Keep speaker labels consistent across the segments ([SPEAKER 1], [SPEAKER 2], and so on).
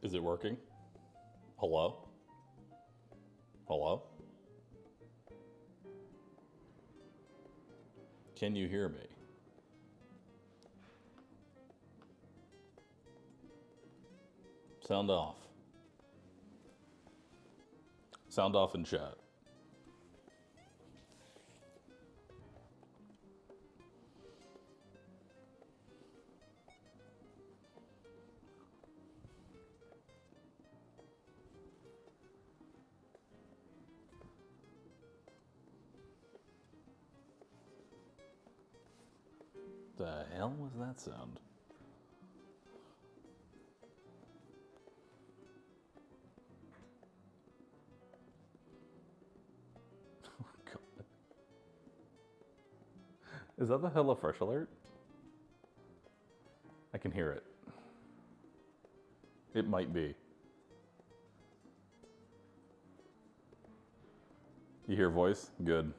[SPEAKER 1] Is it working? Hello? Hello? Can you hear me? Sound off. Sound off in chat. The hell was that sound? Oh, God. Is that the HelloFresh alert? I can hear it. It might be. You hear voice? Good.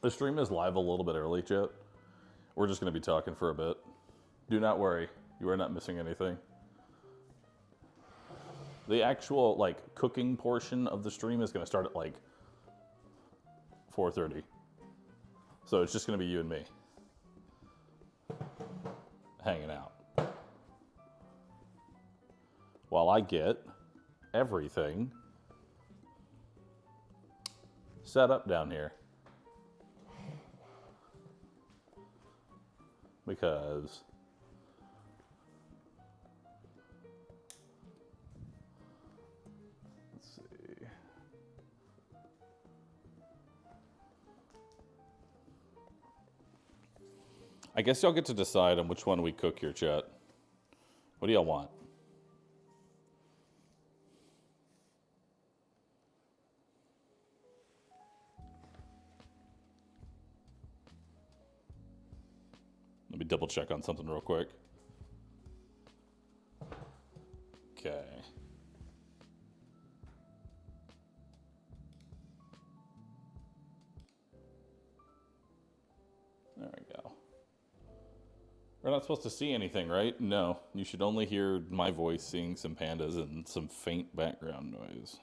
[SPEAKER 1] The stream is live a little bit early, chat. We're just going to be talking for a bit. Do not worry. You are not missing anything. The actual, cooking portion of the stream is going to start at, 4:30. So it's just going to be you and me. Hanging out. While I get everything set up down here. Because let's see. I guess y'all get to decide on which one we cook here, chat. What do y'all want? Let me double check on something real quick. Okay. There we go. We're not supposed to see anything, right? No. You should only hear my voice seeing some pandas and some faint background noise.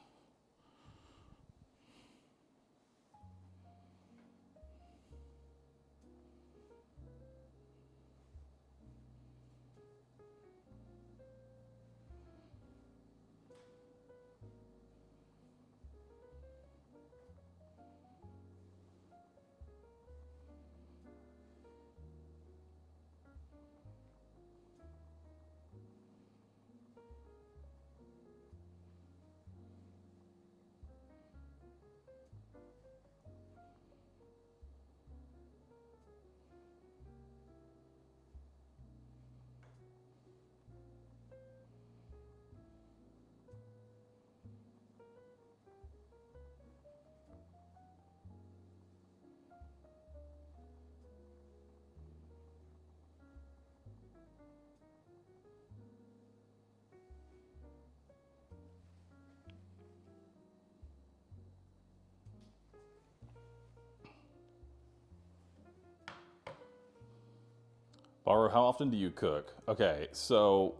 [SPEAKER 1] Bahroo, how often do you cook? Okay, so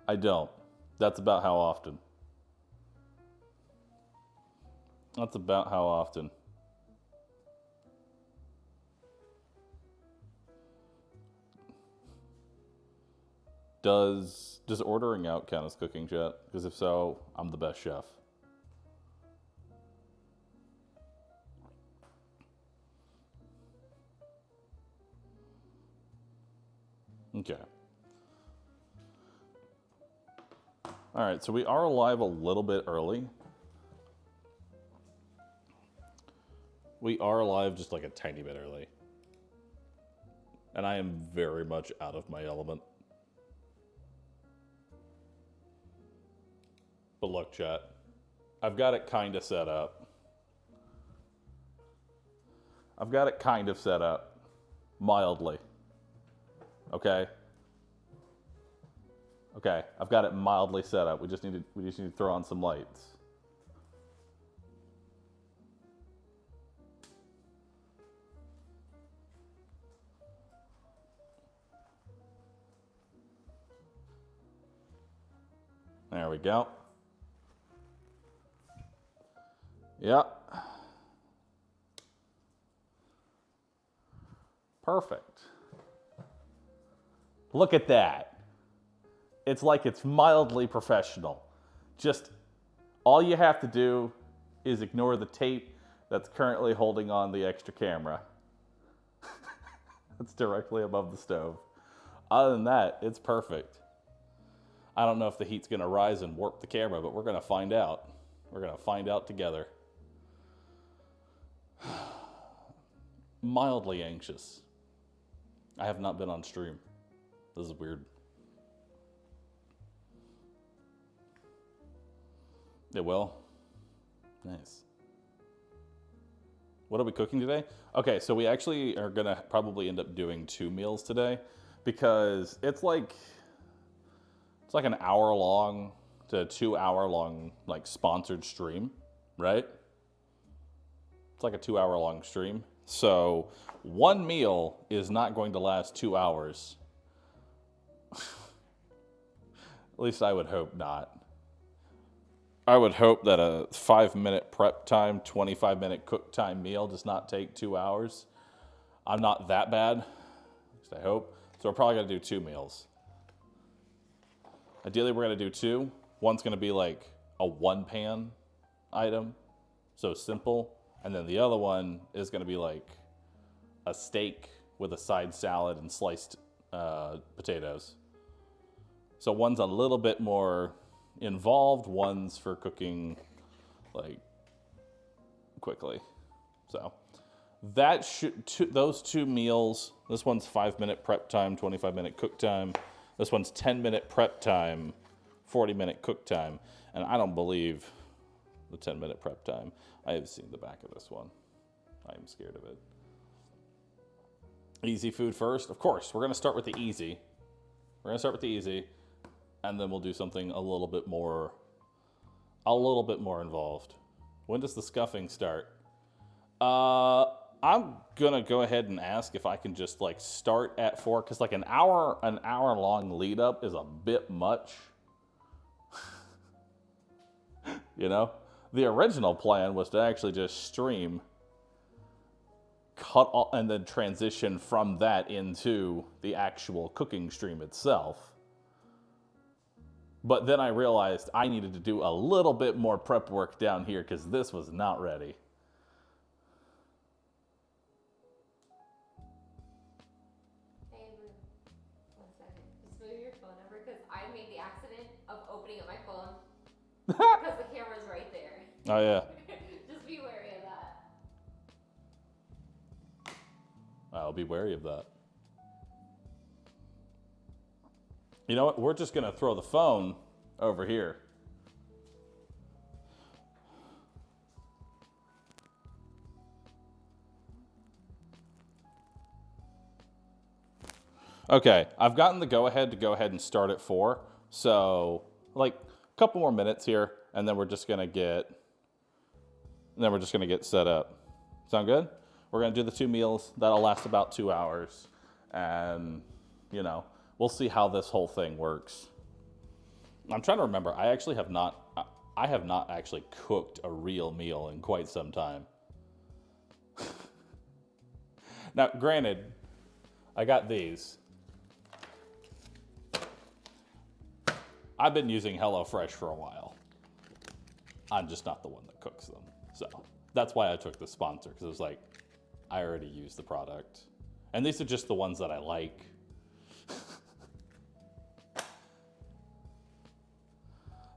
[SPEAKER 1] I don't. That's about how often. That's about how often. Does ordering out count as cooking, chat? Because if so, I'm the best chef. Okay. All right, so we are live a little bit early. We are live just like a tiny bit early. And I am very much out of my element. But look, chat, I've got it kind of set up. I've got it kind of set up, mildly. Okay? Okay, I've got it mildly set up. We just need to throw on some lights. There we go. Yep. Perfect. Look at that. It's like it's mildly professional. Just all you have to do is ignore the tape that's currently holding on the extra camera. That's directly above the stove. Other than that, it's perfect. I don't know if the heat's going to rise and warp the camera, but we're going to find out. We're going to find out together. Mildly anxious. I have not been on stream. This is weird. It will. Nice. What are we cooking today? Okay, so we actually are going to probably end up doing 2 meals today because it's like an hour long to 2 hour long like sponsored stream, right? It's like a 2 hour long stream. So one meal is not going to last 2 hours. At least I would hope not. I would hope that a 5-minute prep time, 25-minute cook time meal does not take 2 hours. I'm not that bad, at least I hope. So we're probably gonna do 2 meals. Ideally, we're gonna do 2. One's gonna be like a 1-pan item, so simple. And then the other one is gonna be like a steak with a side salad and sliced potatoes. So one's a little bit more involved, one's for cooking like quickly. So that those 2 meals, this one's 5-minute prep time, 25-minute cook time. This one's 10-minute prep time, 40-minute cook time. And I don't believe the 10-minute prep time. I have seen the back of this one. I am scared of it. Easy food first. Of course, we're gonna start with the easy. And then we'll do something a little bit more involved. When does the scuffing start? I'm gonna go ahead and ask if I can just like start at 4, because like an hour long lead up is a bit much. You know, the original plan was to actually just stream, cut off, and then transition from that into the actual cooking stream itself. But then I realized I needed to do a little bit more prep work down here because this was not ready.
[SPEAKER 2] Hey, Lou. 1 second. Just move your phone over because I made the accident of opening up my phone because the camera's right there.
[SPEAKER 1] Oh, yeah.
[SPEAKER 2] Just be wary of that.
[SPEAKER 1] I'll be wary of that. You know what? We're just going to throw the phone over here. Okay, I've gotten the go-ahead and start at 4. So, like, a couple more minutes here, and then we're just going to get set up. Sound good? We're going to do the 2 meals. That'll last about 2 hours. And, you know, we'll see how this whole thing works. I'm trying to remember. I have not actually cooked a real meal in quite some time. Now, granted, I got these. I've been using HelloFresh for a while. I'm just not the one that cooks them. So that's why I took the sponsor, because it was like, I already use the product. And these are just the ones that I like.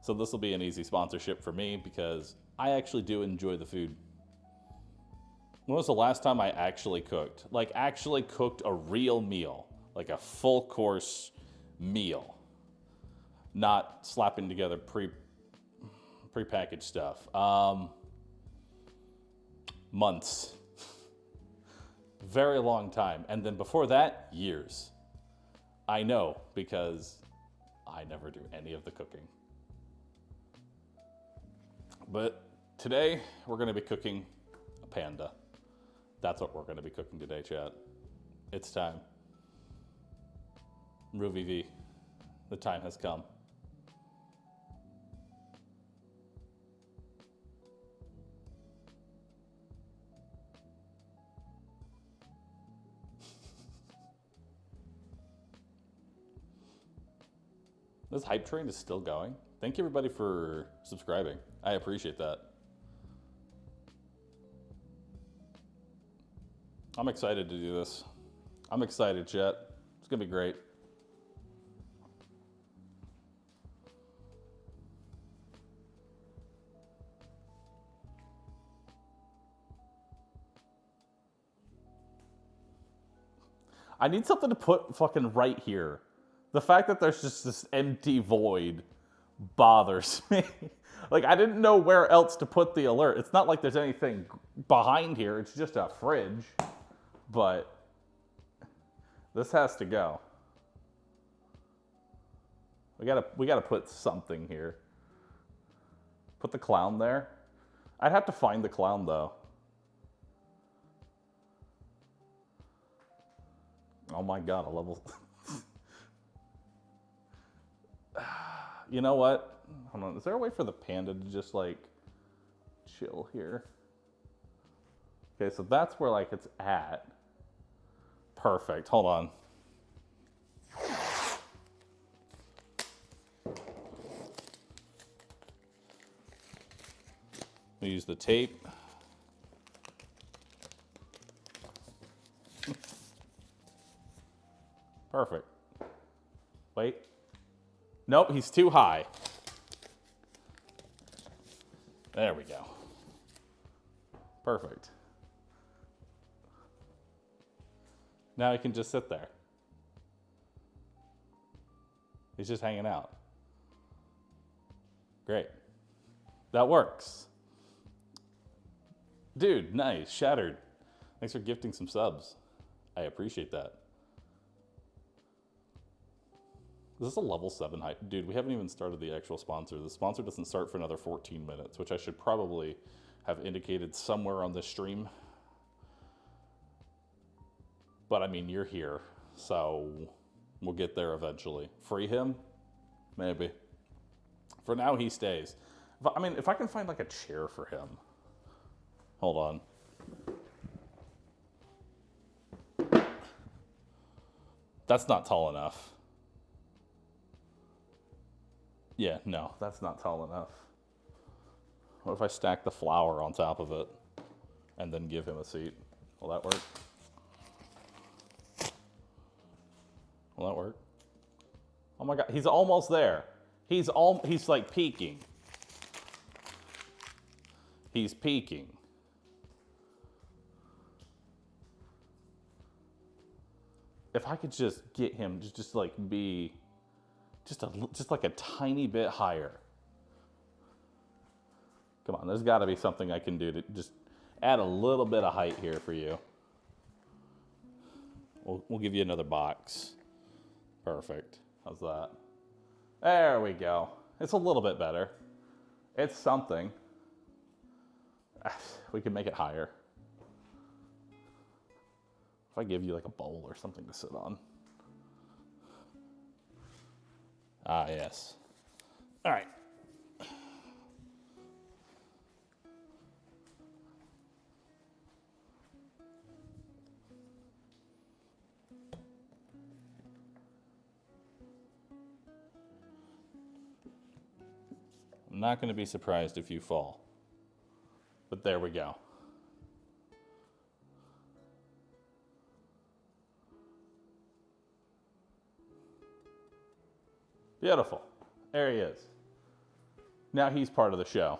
[SPEAKER 1] So this will be an easy sponsorship for me because I actually do enjoy the food. When was the last time I actually cooked? Like actually cooked a real meal, like a full course meal. Not slapping together Prepackaged stuff. Months. Very long time. And then before that, years. I know because I never do any of the cooking. But today, we're going to be cooking a panda. That's what we're going to be cooking today, chat. It's time. RooVV, the time has come. This hype train is still going. Thank you everybody for subscribing. I appreciate that. I'm excited to do this. I'm excited, chat. It's gonna be great. I need something to put fucking right here. The fact that there's just this empty void bothers me. Like, I didn't know where else to put the alert. It's not like there's anything behind here. It's just a fridge. But this has to go. We gotta put something here. Put the clown there. I'd have to find the clown though. Oh my god, a level. You know what? Hold on. Is there a way for the panda to just like chill here? Okay, so that's where like it's at. Perfect. Hold on. We use the tape. Perfect. Wait. Nope, he's too high. There we go. Perfect. Now he can just sit there. He's just hanging out. Great. That works. Dude, nice. Shattered. Thanks for gifting some subs. I appreciate that. Is this a level 7 hype? Dude, we haven't even started the actual sponsor. The sponsor doesn't start for another 14 minutes, which I should probably have indicated somewhere on the stream. But I mean, you're here, so we'll get there eventually. Free him? Maybe. For now, he stays. If I can find like a chair for him. Hold on. That's not tall enough. Yeah, no, that's not tall enough. What if I stack the flour on top of it and then give him a seat? Will that work? Will that work? Oh my god, he's almost there. He's like peeking. He's peeking. If I could just get him to just like be just like a tiny bit higher. Come on, there's got to be something I can do to just add a little bit of height here for you. We'll give you another box. Perfect. How's that? There we go. It's a little bit better. It's something. We can make it higher. If I give you like a bowl or something to sit on. Ah, yes. All right. I'm not going to be surprised if you fall. But there we go. Beautiful. There he is. Now he's part of the show.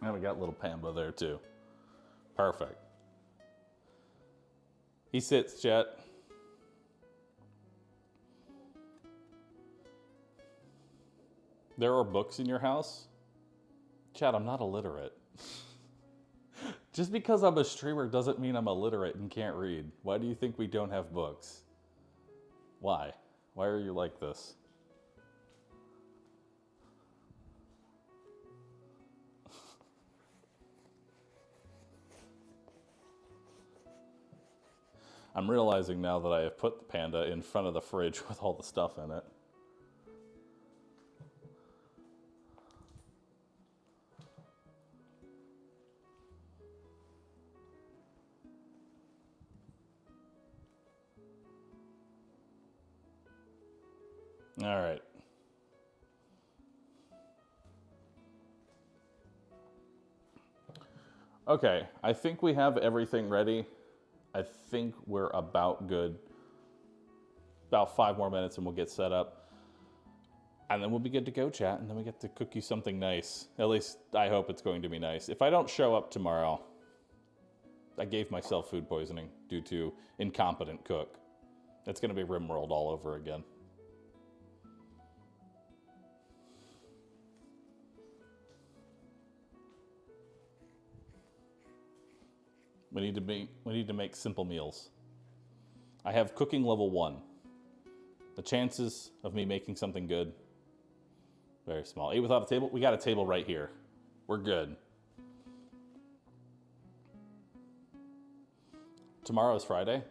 [SPEAKER 1] And we got little Pamba there too. Perfect. He sits, chat. There are books in your house? Chad, I'm not illiterate. Just because I'm a streamer doesn't mean I'm illiterate and can't read. Why do you think we don't have books? Why? Why are you like this? I'm realizing now that I have put the Panda in front of the fridge with all the stuff in it. All right. Okay, I think we have everything ready. I think we're about good. About 5 more minutes and we'll get set up. And then we'll be good to go, chat, and then we get to cook you something nice. At least I hope it's going to be nice. If I don't show up tomorrow, I gave myself food poisoning due to incompetent cook. It's going to be RimWorld all over again. We need to make simple meals. I have cooking level 1. The chances of me making something good, very small. Eat without a table? We got a table right here. We're good. Tomorrow is Friday?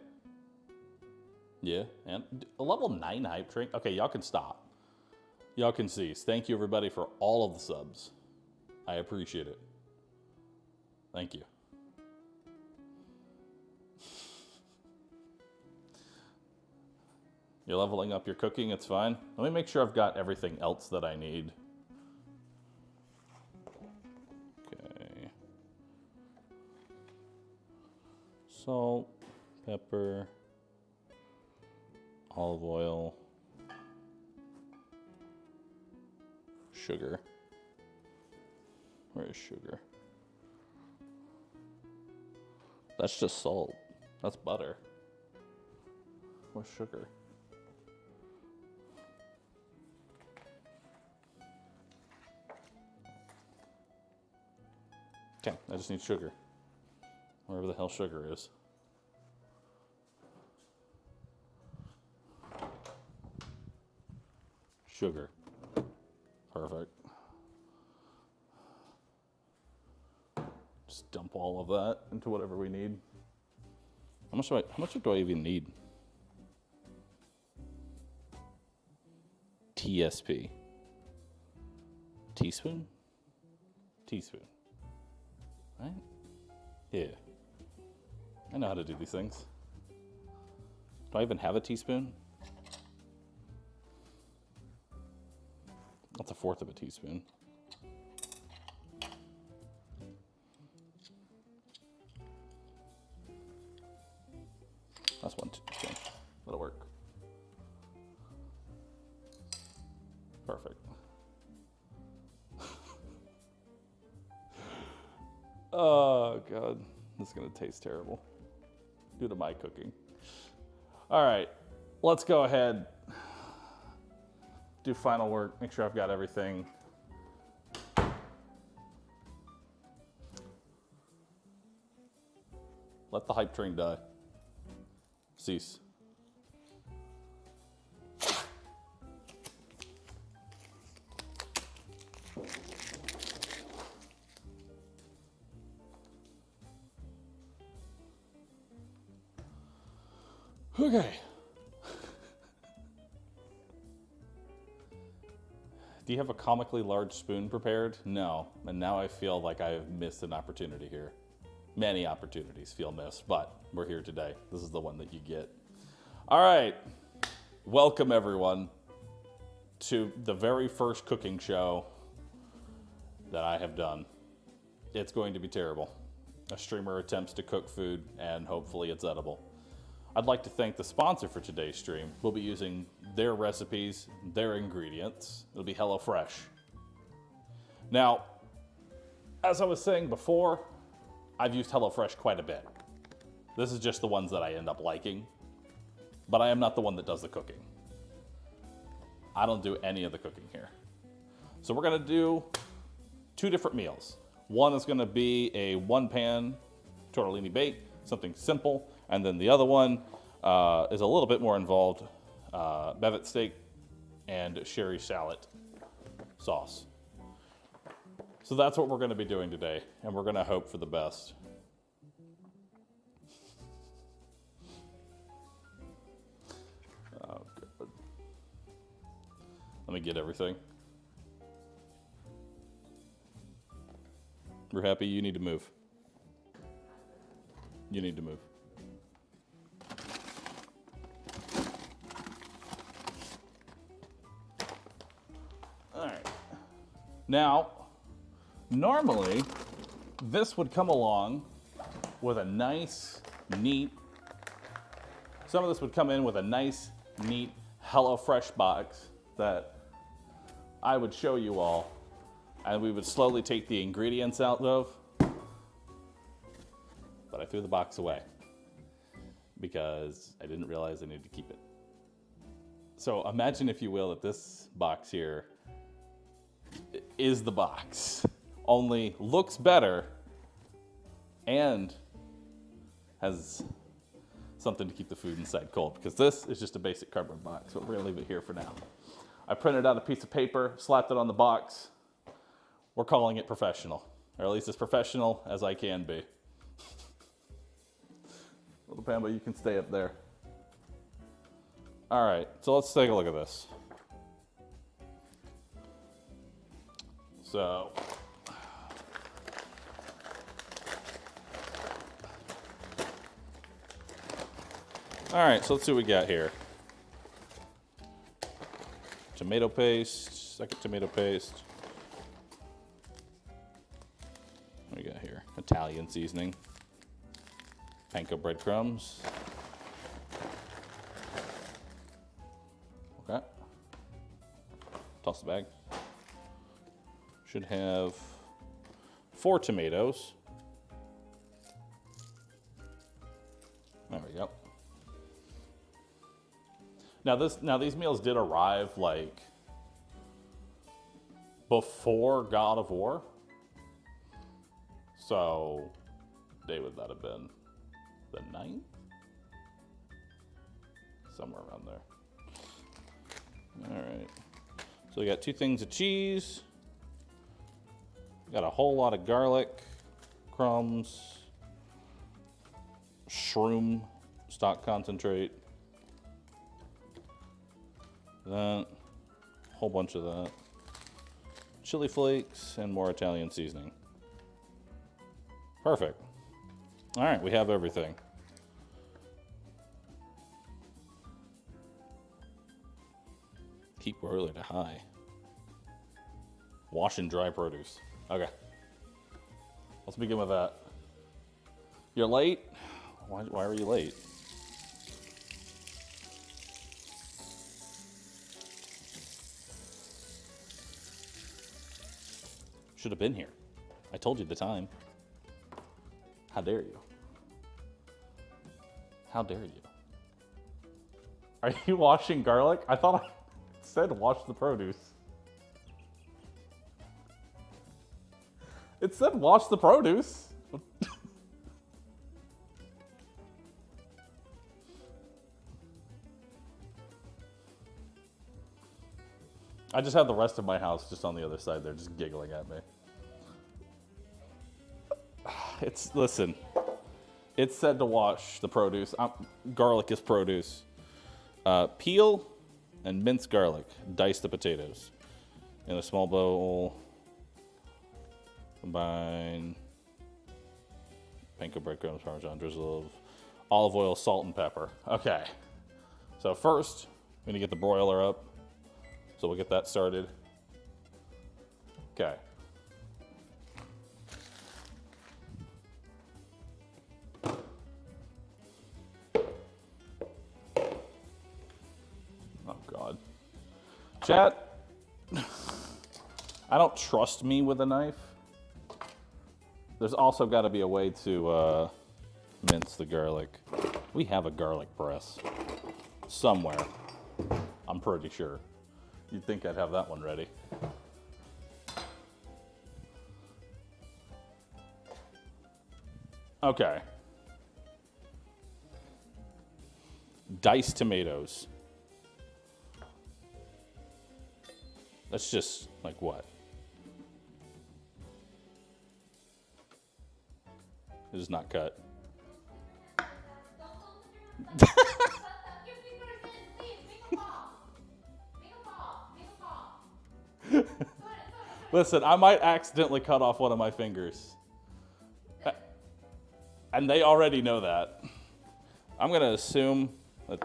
[SPEAKER 1] Yeah, and a level 9 hype train? Okay, y'all can stop. Y'all can cease. Thank you everybody for all of the subs. I appreciate it. Thank you. You're leveling up your cooking, it's fine. Let me make sure I've got everything else that I need. Okay. Salt, pepper, olive oil, sugar. Where is sugar? That's just salt. That's butter. Where's sugar? Okay, I just need sugar. Wherever the hell sugar is. Sugar. Perfect. Just dump all of that into whatever we need. How much do I even need? TSP. Teaspoon? Teaspoon. Right? Yeah. I know how to do these things. Do I even have a teaspoon? That's 1/4 of a teaspoon. That's 1 teaspoon. That'll work. Perfect. Oh, God. This is going to taste terrible due to my cooking. All right. Let's go ahead. Do final work. Make sure I've got everything. Let the hype train die. Cease. Okay. Do you have a comically large spoon prepared? No. And now I feel like I have missed an opportunity here. Many opportunities feel missed, but we're here today. This is the one that you get. All right. Welcome, everyone, to the very first cooking show that I have done. It's going to be terrible. A streamer attempts to cook food, and hopefully it's edible. I'd like to thank the sponsor for today's stream. We'll be using their recipes, their ingredients. It'll be HelloFresh. Now, as I was saying before, I've used HelloFresh quite a bit. This is just the ones that I end up liking, but I am not the one that does the cooking. I don't do any of the cooking here. So we're gonna do 2 different meals. One is gonna be a 1-pan tortellini bake, something simple. And then the other one is a little bit more involved, bevet steak and sherry shallot sauce. So that's what we're gonna be doing today, and we're gonna hope for the best. Oh, God. Let me get everything. We're happy. You need to move. You need to move. All right. Now, normally, this would come along with a nice, neat, some of this would come in with a nice, neat HelloFresh box that I would show you all, and we would slowly take the ingredients out of, but I threw the box away because I didn't realize I needed to keep it. So imagine, if you will, that this box here is the box, only looks better and has something to keep the food inside cold, because this is just a basic cardboard box, but we're gonna leave it here for now. I printed out a piece of paper, slapped it on the box. We're calling it professional, or at least as professional as I can be. Little Pamba, you can stay up there. All right, so let's take a look at this. So, all right, so let's see what we got here. Tomato paste, second tomato paste. What do we got here? Italian seasoning. Panko breadcrumbs. Okay. Toss the bag. Should have 4 tomatoes. There we go. Now these meals did arrive like before God of War. So, day would that have been? The 9th? Somewhere around there. All right. So we got 2 things of cheese. Got a whole lot of garlic, crumbs, shroom stock concentrate. That, a whole bunch of that. Chili flakes and more Italian seasoning. Perfect. All right, we have everything. Keep broiler to high. Wash and dry produce. Okay. Let's begin with that. You're late? Why were you late? Should have been here. I told you the time. How dare you? How dare you? Are you washing garlic? I thought I said wash the produce. It said wash the produce. I just have the rest of my house just on the other side there, just giggling at me. Listen, it said to wash the produce. Garlic is produce. Peel and mince garlic. Dice the potatoes. In a small bowl, combine panko breadcrumbs, Parmesan, drizzle of olive oil, salt, and pepper. Okay, so first, we're gonna get the broiler up. So we'll get that started. Okay. Oh God. Chat, I don't trust me with a knife. There's also got to be a way to mince the garlic. We have a garlic press somewhere, I'm pretty sure. You'd think I'd have that one ready. Okay. Diced tomatoes. That's just like what? It is not cut. Listen, I might accidentally cut off one of my fingers. And they already know that. I'm going to assume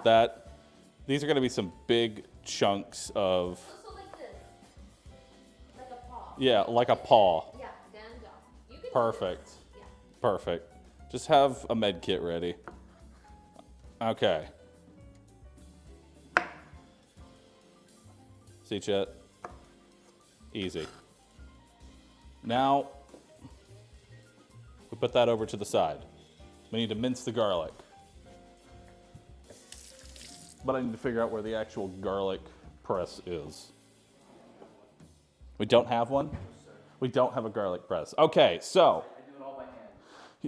[SPEAKER 1] that these are going to be some big chunks of...
[SPEAKER 2] So like this. Like a paw.
[SPEAKER 1] Yeah, like a paw.
[SPEAKER 2] Yeah, stand up. You can
[SPEAKER 1] Perfect.
[SPEAKER 2] Yeah.
[SPEAKER 1] Perfect. Just have a med kit ready. Okay. See, Chet? Easy. Now, we put that over to the side. We need to mince the garlic. But I need to figure out where the actual garlic press is. We don't have one? We don't have a garlic press. Okay, so.
[SPEAKER 3] I do it all by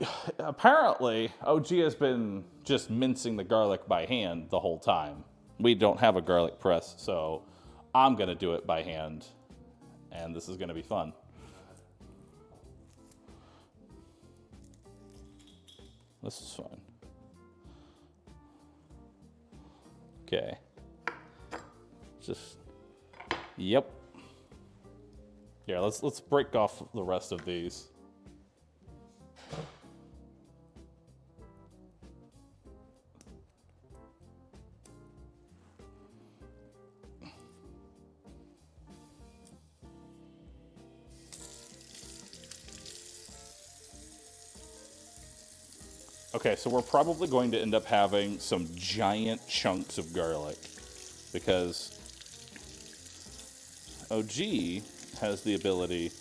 [SPEAKER 3] hand.
[SPEAKER 1] Apparently, OG has been just mincing the garlic by hand the whole time. We don't have a garlic press, so I'm going to do it by hand. And this is going to be fun. This is fun. Okay. Just, yep. Yeah, let's break off the rest of these. Okay, so we're probably going to end up having some giant chunks of garlic because OG has the ability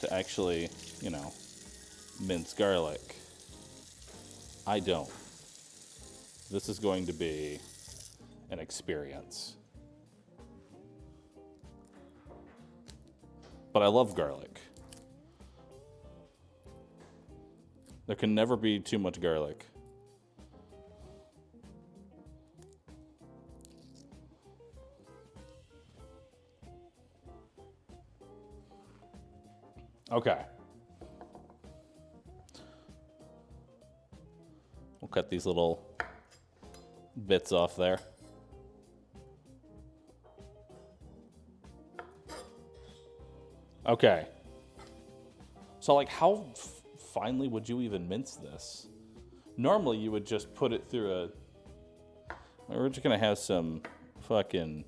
[SPEAKER 1] to actually, you know, mince garlic. I don't. This is going to be an experience. But I love garlic. There can never be too much garlic. Okay. We'll cut these little bits off there. Okay. So, like, how finely would you even mince this? Normally, you would just put it through a... We're just going to have some fucking...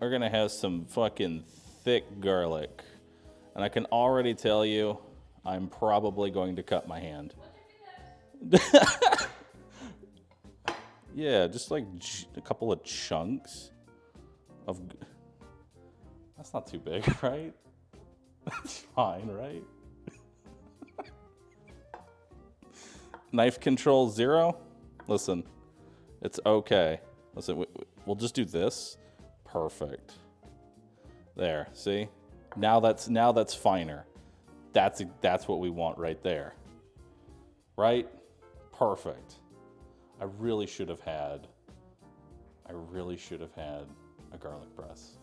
[SPEAKER 1] We're going to have some fucking thick garlic. And I can already tell you, I'm probably going to cut my hand. Yeah, just like a couple of chunks of... That's not too big, right? That's fine, right? Knife control 0? Listen, it's okay. Listen, we'll just do this. Perfect. There, see? Now that's finer. That's what we want right there. Right? Perfect. I really should have had a garlic press.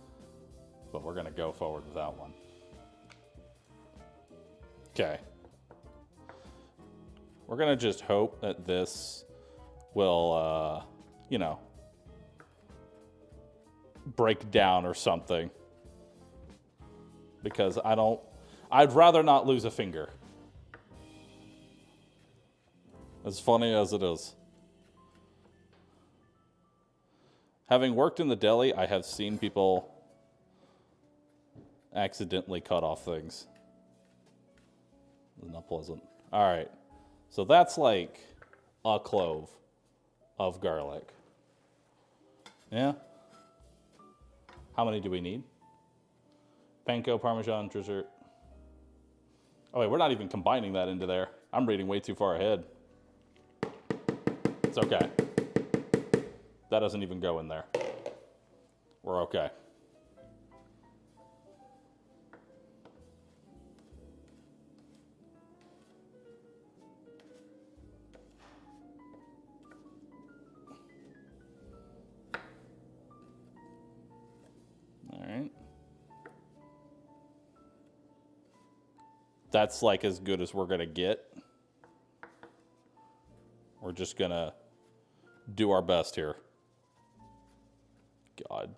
[SPEAKER 1] But we're gonna go forward without one. Okay. We're gonna just hope that this will, you know, break down or something. Because I'd rather not lose a finger. As funny as it is. Having worked in the deli, I have seen people accidentally cut off things. It's not pleasant. All right. So that's like a clove of garlic. Yeah? How many do we need? Panko, Parmesan, dessert. Oh wait, we're not even combining that into there. I'm reading way too far ahead. It's okay. That doesn't even go in there. We're okay. That's like as good as we're gonna get. We're just gonna do our best here. God.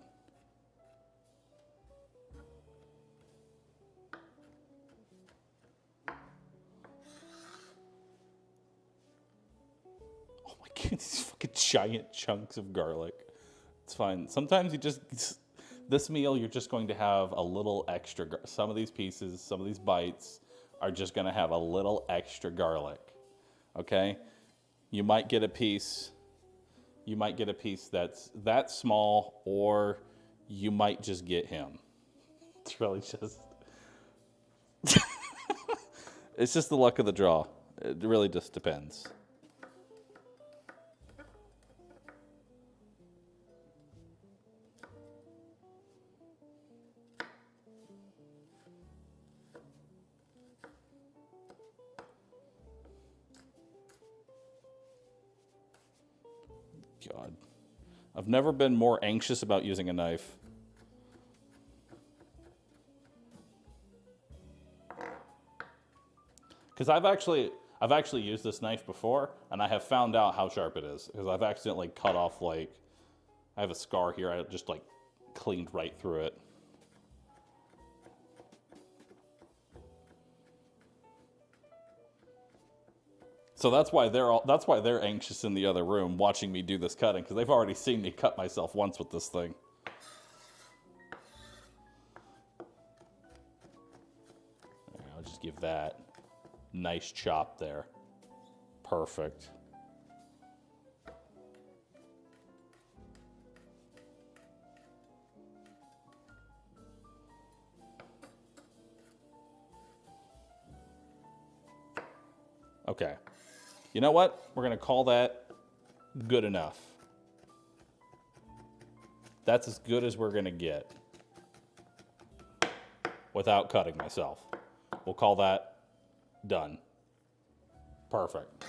[SPEAKER 1] Oh my God, these fucking giant chunks of garlic. It's fine. Sometimes you just, this meal, you're just going to have a little extra. Some of these pieces, some of these bites are just going to have a little extra garlic. Okay? You might get a piece. You might get a piece that's that small, or you might just get him. It's really just, it's just the luck of the draw. It really just depends. God. I've never been more anxious about using a knife. Because I've actually used this knife before, and I have found out how sharp it is. Because I've accidentally cut off, like, I have a scar here. I just, like, cleaned right through it. So that's why they're anxious in the other room watching me do this cutting, because they've already seen me cut myself once with this thing. I'll just give that nice chop there. Perfect. Okay. You know what? We're going to call that good enough. That's as good as we're going to get without cutting myself. We'll call that done. Perfect.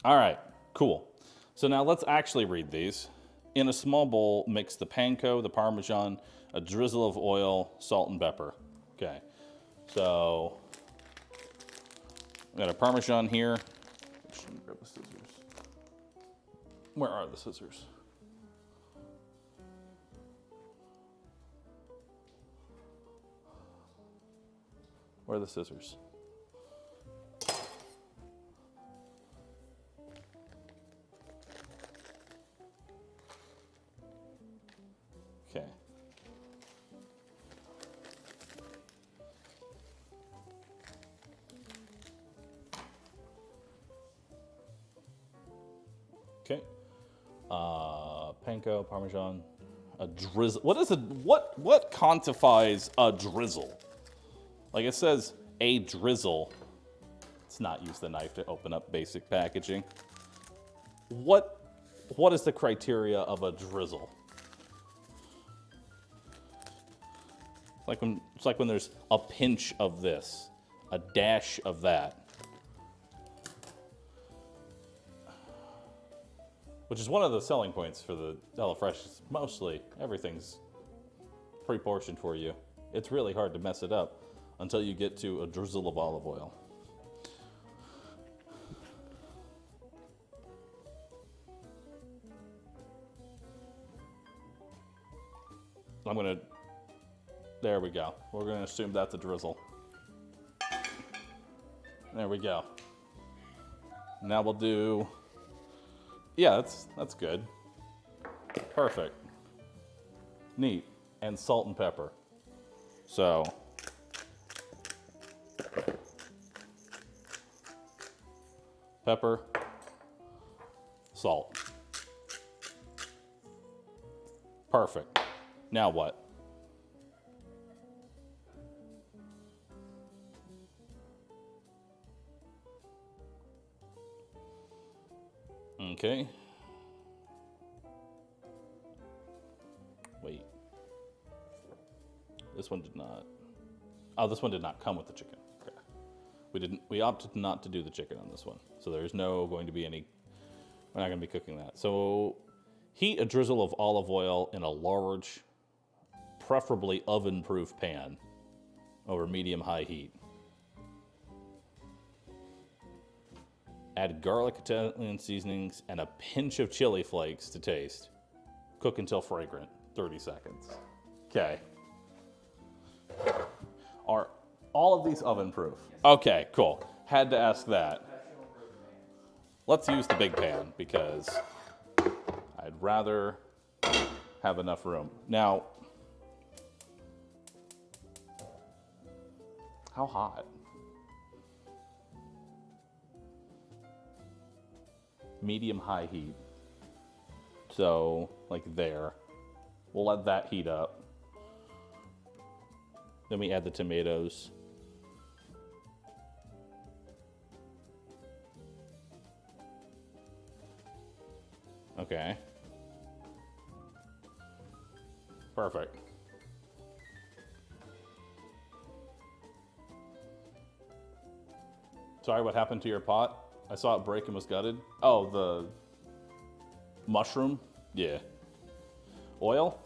[SPEAKER 1] All right, cool. So now let's actually read these. In a small bowl, mix the panko, the Parmesan, a drizzle of oil, salt, and pepper. Okay, so I got a Parmesan here. Grab the scissors. Where are the scissors? Where are the scissors? Okay. Okay. Panko, Parmesan, a drizzle. What is a what quantifies a drizzle? Like it says a drizzle. Let's not use the knife to open up basic packaging. What is the criteria of a drizzle? It's like when there's a pinch of this, a dash of that. Which is one of the selling points for the HelloFresh. Mostly, everything's pre-portioned for you. It's really hard to mess it up until you get to a drizzle of olive oil. There we go. We're gonna assume that's a drizzle. There we go. Now we'll do, yeah, that's good. Perfect. Neat. And salt and pepper. So, pepper, salt. Perfect. Now what? Okay. Wait. This one did not. Oh, this one did not come with the chicken. Okay. We opted not to do the chicken on this one. So there's no going to be any, we're not going to be cooking that. So heat a drizzle of olive oil in a large, preferably oven-proof pan over medium-high heat. Add garlic, Italian seasonings, and a pinch of chili flakes to taste. Cook until fragrant, 30 seconds. Okay. Are all of these oven-proof? Okay, cool. Had to ask that. Let's use the big pan because I'd rather have enough room. Now, how hot? Medium-high heat. So, like there. We'll let that heat up. Then we add the tomatoes. Okay. Perfect. Sorry, what happened to your pot? I saw it break and was gutted. Oh, the mushroom? Yeah. Oil?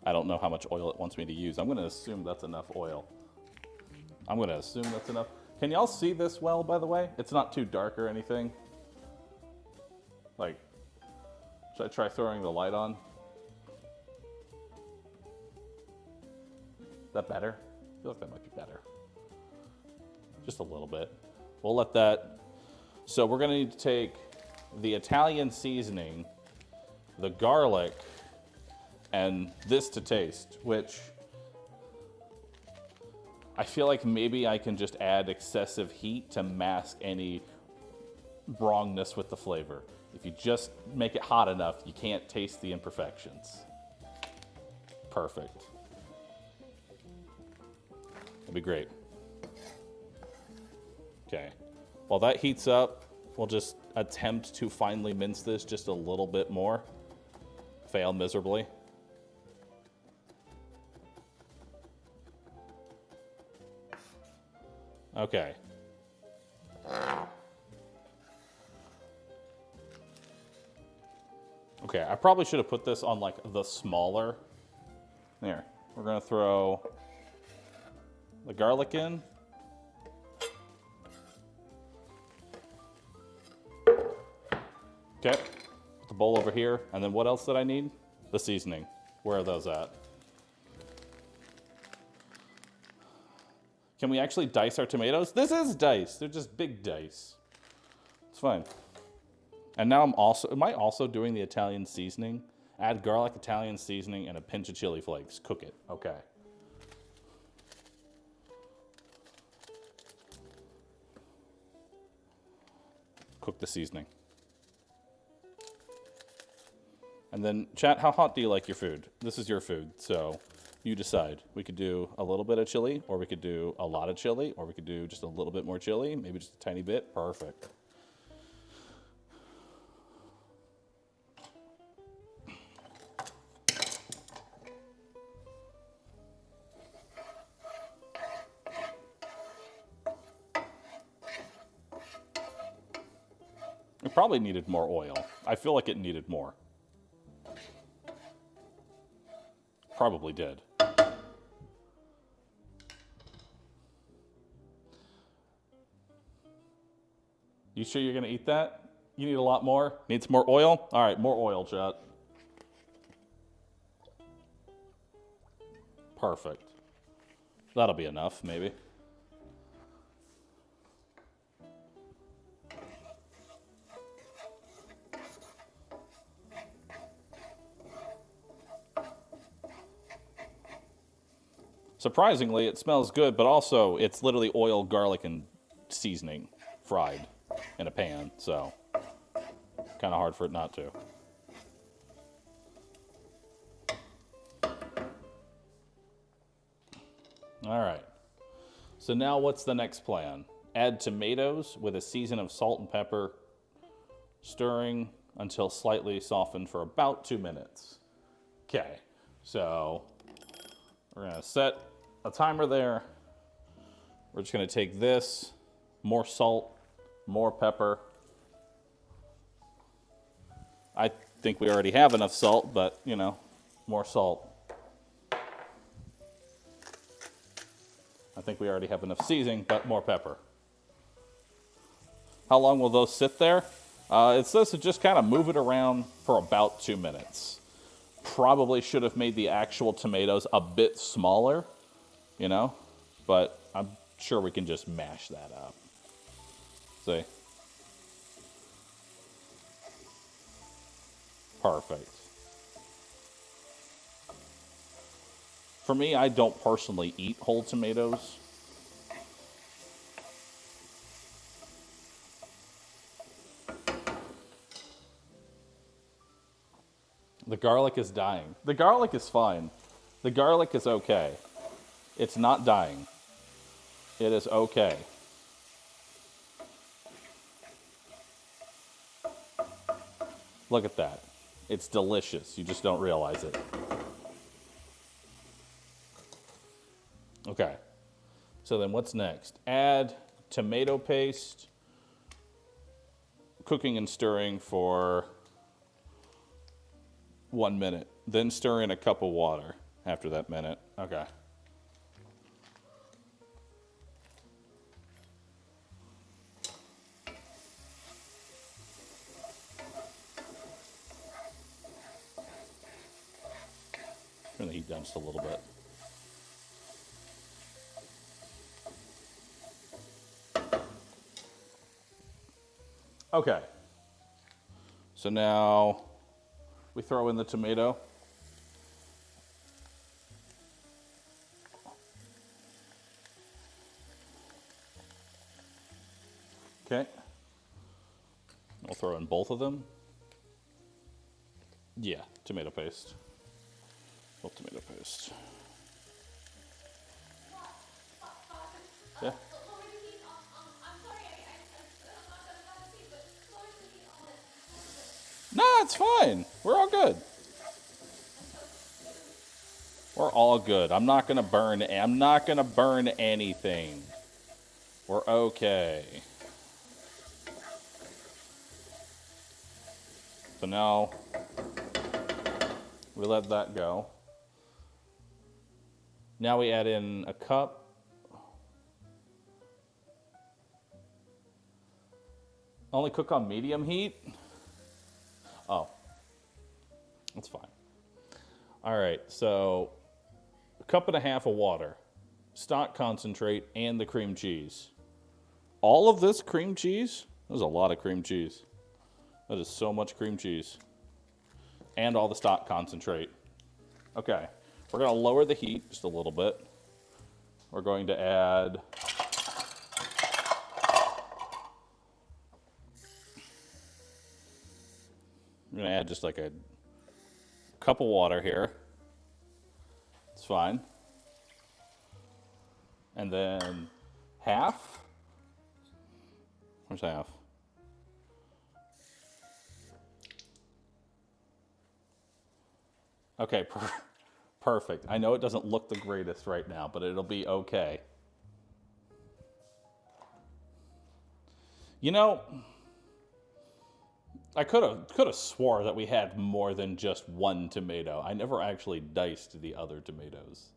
[SPEAKER 1] I don't know how much oil it wants me to use. I'm going to assume that's enough oil. I'm going to assume that's enough. Can y'all see this well, by the way? It's not too dark or anything. Like, should I try throwing the light on? Is that better? I feel like that might be better. Just a little bit. We'll let that. So we're going to need to take the Italian seasoning, the garlic, and this to taste, which I feel like maybe I can just add excessive heat to mask any wrongness with the flavor. If you just make it hot enough, you can't taste the imperfections. Perfect. It'll be great. Okay. While that heats up, we'll just attempt to finely mince this just a little bit more. Fail miserably. Okay. Okay, I probably should have put this on like the smaller. There. We're going to throw the garlic in. Okay. Put the bowl over here. And then what else did I need? The seasoning. Where are those at? Can we actually dice our tomatoes? This is dice. They're just big dice. It's fine. And now am I also doing the Italian seasoning? Add garlic, Italian seasoning, and a pinch of chili flakes. Cook it. Okay. Cook the seasoning. And then, chat, how hot do you like your food? This is your food, so you decide. We could do a little bit of chili, or we could do a lot of chili, or we could do just a little bit more chili, maybe just a tiny bit. Perfect. It probably needed more oil. I feel like it needed more. Probably did. You sure you're gonna eat that? You need a lot more? Need some more oil? All right, more oil, chat. Perfect. That'll be enough, maybe. Surprisingly, it smells good, but also it's literally oil, garlic, and seasoning fried in a pan, so kind of hard for it not to. All right. So now what's the next plan? Add tomatoes with a season of salt and pepper, stirring until slightly softened for about 2 minutes. Okay, so we're gonna set a timer there. We're just gonna take this, more salt, more pepper. I think we already have enough salt, but you know, more salt. I think we already have enough seasoning, but more pepper. How long will those sit there? It says to just kind of move it around for about 2 minutes. Probably should have made the actual tomatoes a bit smaller, you know, but I'm sure we can just mash that up. See? Perfect. For me, I don't personally eat whole tomatoes. The garlic is dying. The garlic is fine. The garlic is okay. It's not dying. It is okay. Look at that. It's delicious. You just don't realize it. Okay. So then what's next? Add tomato paste. Cooking and stirring for 1 minute. Then stir in a cup of water after that minute. Okay. Turn the heat down just a little bit. Okay. So now we throw in the tomato. Okay. We'll throw in both of them. Yeah, tomato paste. Both tomato paste. Yeah. No, it's fine. We're all good. We're all good. I'm not gonna burn anything. We're okay. So now we let that go. Now we add in a cup. Only cook on medium heat? Oh, that's fine. All right, so a cup and a half of water, stock concentrate, and the cream cheese. All of this cream cheese? There's a lot of cream cheese. That is so much cream cheese. And all the stock concentrate. Okay, we're gonna lower the heat just a little bit. We're going to add I'm gonna add just like a cup of water here. It's fine. And then half. Where's half? Okay, perfect. I know it doesn't look the greatest right now, but it'll be okay. You know, I could have swore that we had more than just one tomato. I never actually diced the other tomatoes.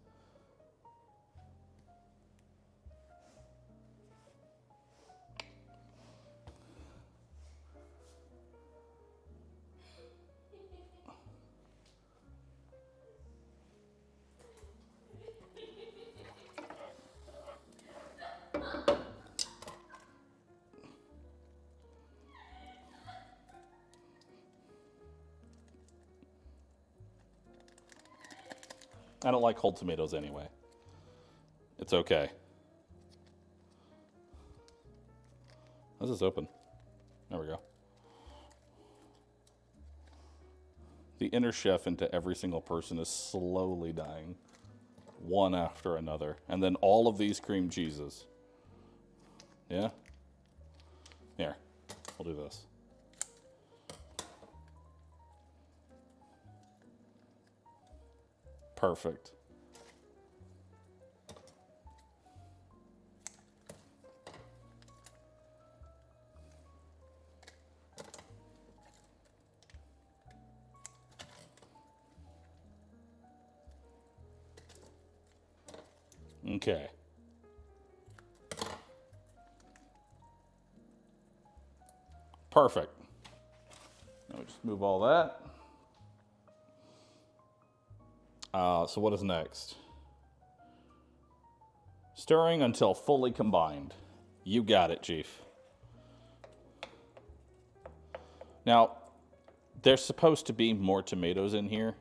[SPEAKER 1] I don't like whole tomatoes anyway. It's okay. How's this open? There we go. The inner chef into every single person is slowly dying, one after another. And then all of these cream cheeses. Yeah? Here, we'll do this. Perfect. Okay. Perfect. Now we just move all that. So what is next? Stirring until fully combined. You got it, Chief. Now, there's supposed to be more tomatoes in here.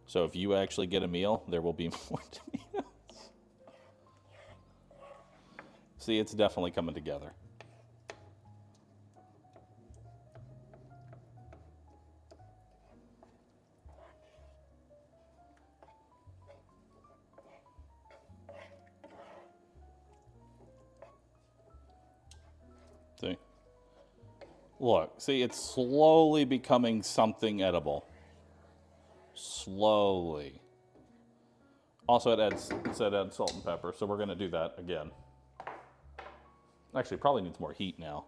[SPEAKER 1] So if you actually get a meal, there will be more tomatoes. See, it's definitely coming together. See? Look, see, it's slowly becoming something edible. Slowly. Also, it said add salt and pepper, so we're going to do that again. Actually, it probably needs more heat now.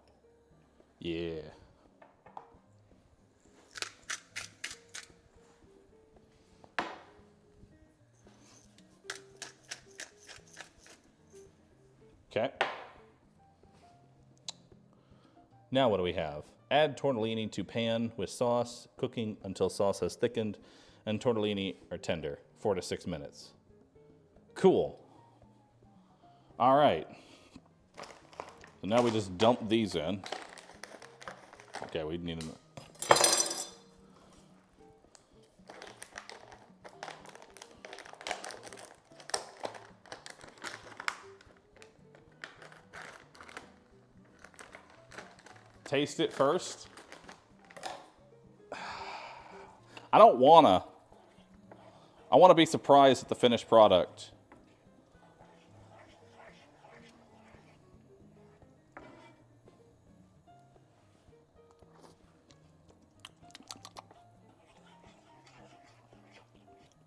[SPEAKER 1] Yeah. Okay. Now what do we have? Add tortellini to pan with sauce, cooking until sauce has thickened, and tortellini are tender, 4 to 6 minutes. Cool. All right. So now we just dump these in. Okay, we need them. Taste it first. I don't wanna. I want to be surprised at the finished product.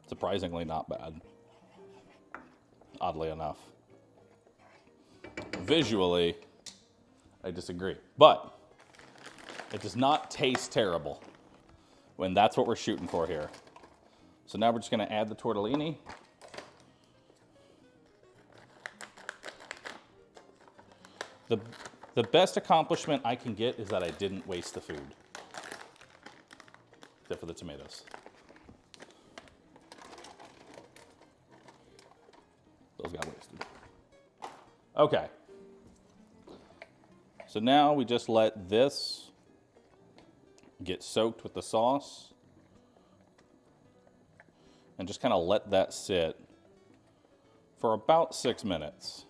[SPEAKER 1] Surprisingly not bad. Oddly enough. Visually, I disagree. But it does not taste terrible when that's what we're shooting for here. So now we're just going to add the tortellini. The best accomplishment I can get is that I didn't waste the food. Except for the tomatoes. Those got wasted. Okay. So now we just let this get soaked with the sauce. And just kind of let that sit for about 6 minutes.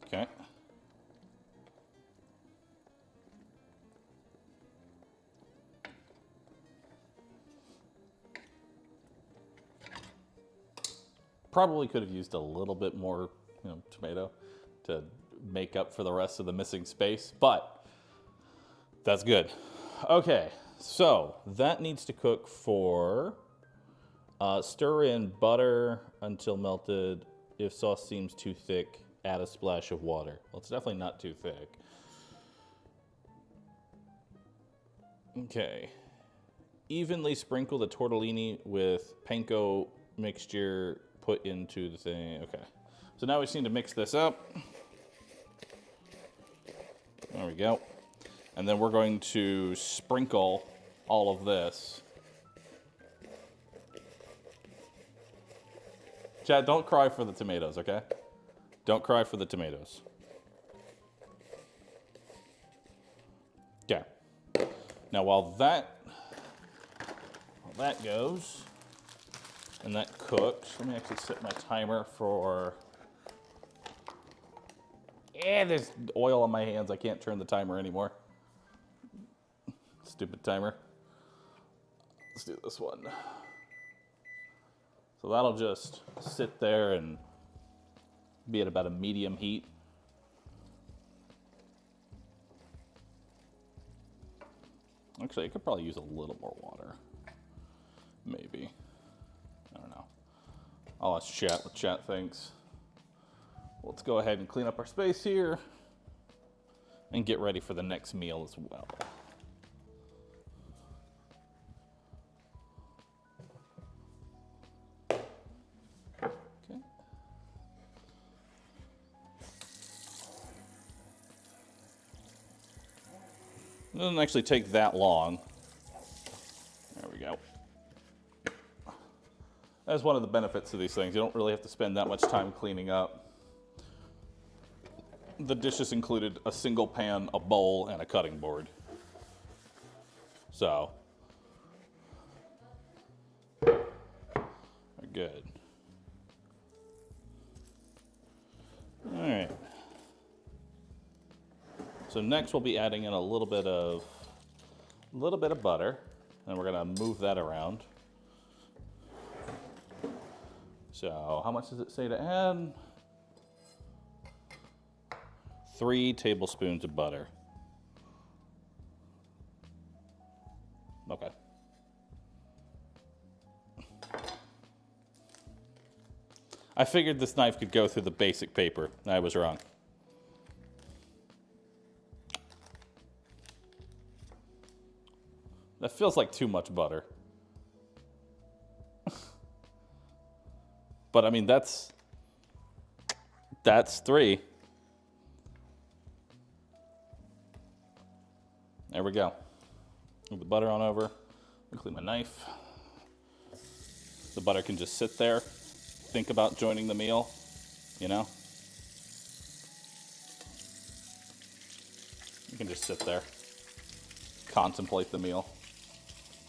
[SPEAKER 1] Okay. Probably could have used a little bit more, tomato to make up for the rest of the missing space, but that's good. Okay, so that needs to cook for, stir in butter until melted. If sauce seems too thick, add a splash of water. Well, it's definitely not too thick. Okay. Evenly sprinkle the tortellini with panko mixture put into the thing. Okay. So now we just need to mix this up. There we go. And then we're going to sprinkle all of this. Chad, don't cry for the tomatoes, okay? Don't cry for the tomatoes. Okay. Now while that goes and that cooks, let me actually set my timer for... Yeah, there's oil on my hands. I can't turn the timer anymore. Stupid timer. Let's do this one. So So that'll just sit there and be at about a medium heat. Actually, I could probably use a little more water. Maybe. I don't know. I'll ask chat what chat thinks. Let's go ahead and clean up our space here and get ready for the next meal as well. Okay. It doesn't actually take that long. There we go. That's one of the benefits of these things. You don't really have to spend that much time cleaning up. The dishes included a single pan, a bowl, and a cutting board. So, we're good. All right. So next we'll be adding in a little bit of butter, and we're gonna move that around. So how much does it say to add? 3 tablespoons of butter. Okay. I figured this knife could go through the basic paper. I was wrong. That feels like too much butter. But I mean, that's 3. There we go. Move the butter on over. I'll clean my knife. The butter can just sit there. Think about joining the meal, you know? You can just sit there. Contemplate the meal.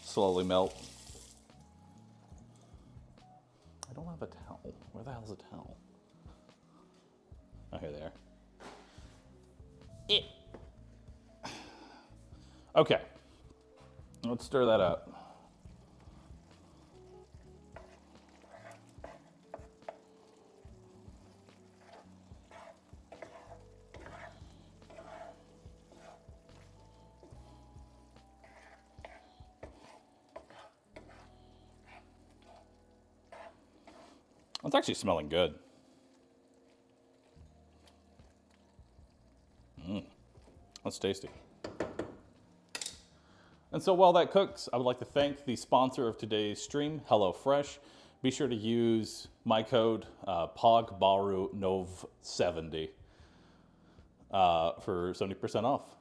[SPEAKER 1] Slowly melt. I don't have a towel. Where the hell's a towel? Oh, here they are. Okay. Let's stir that up. It's actually smelling good. That's tasty. And so while that cooks, I would like to thank the sponsor of today's stream, HelloFresh. Be sure to use my code POGBahroo70 for 70% off.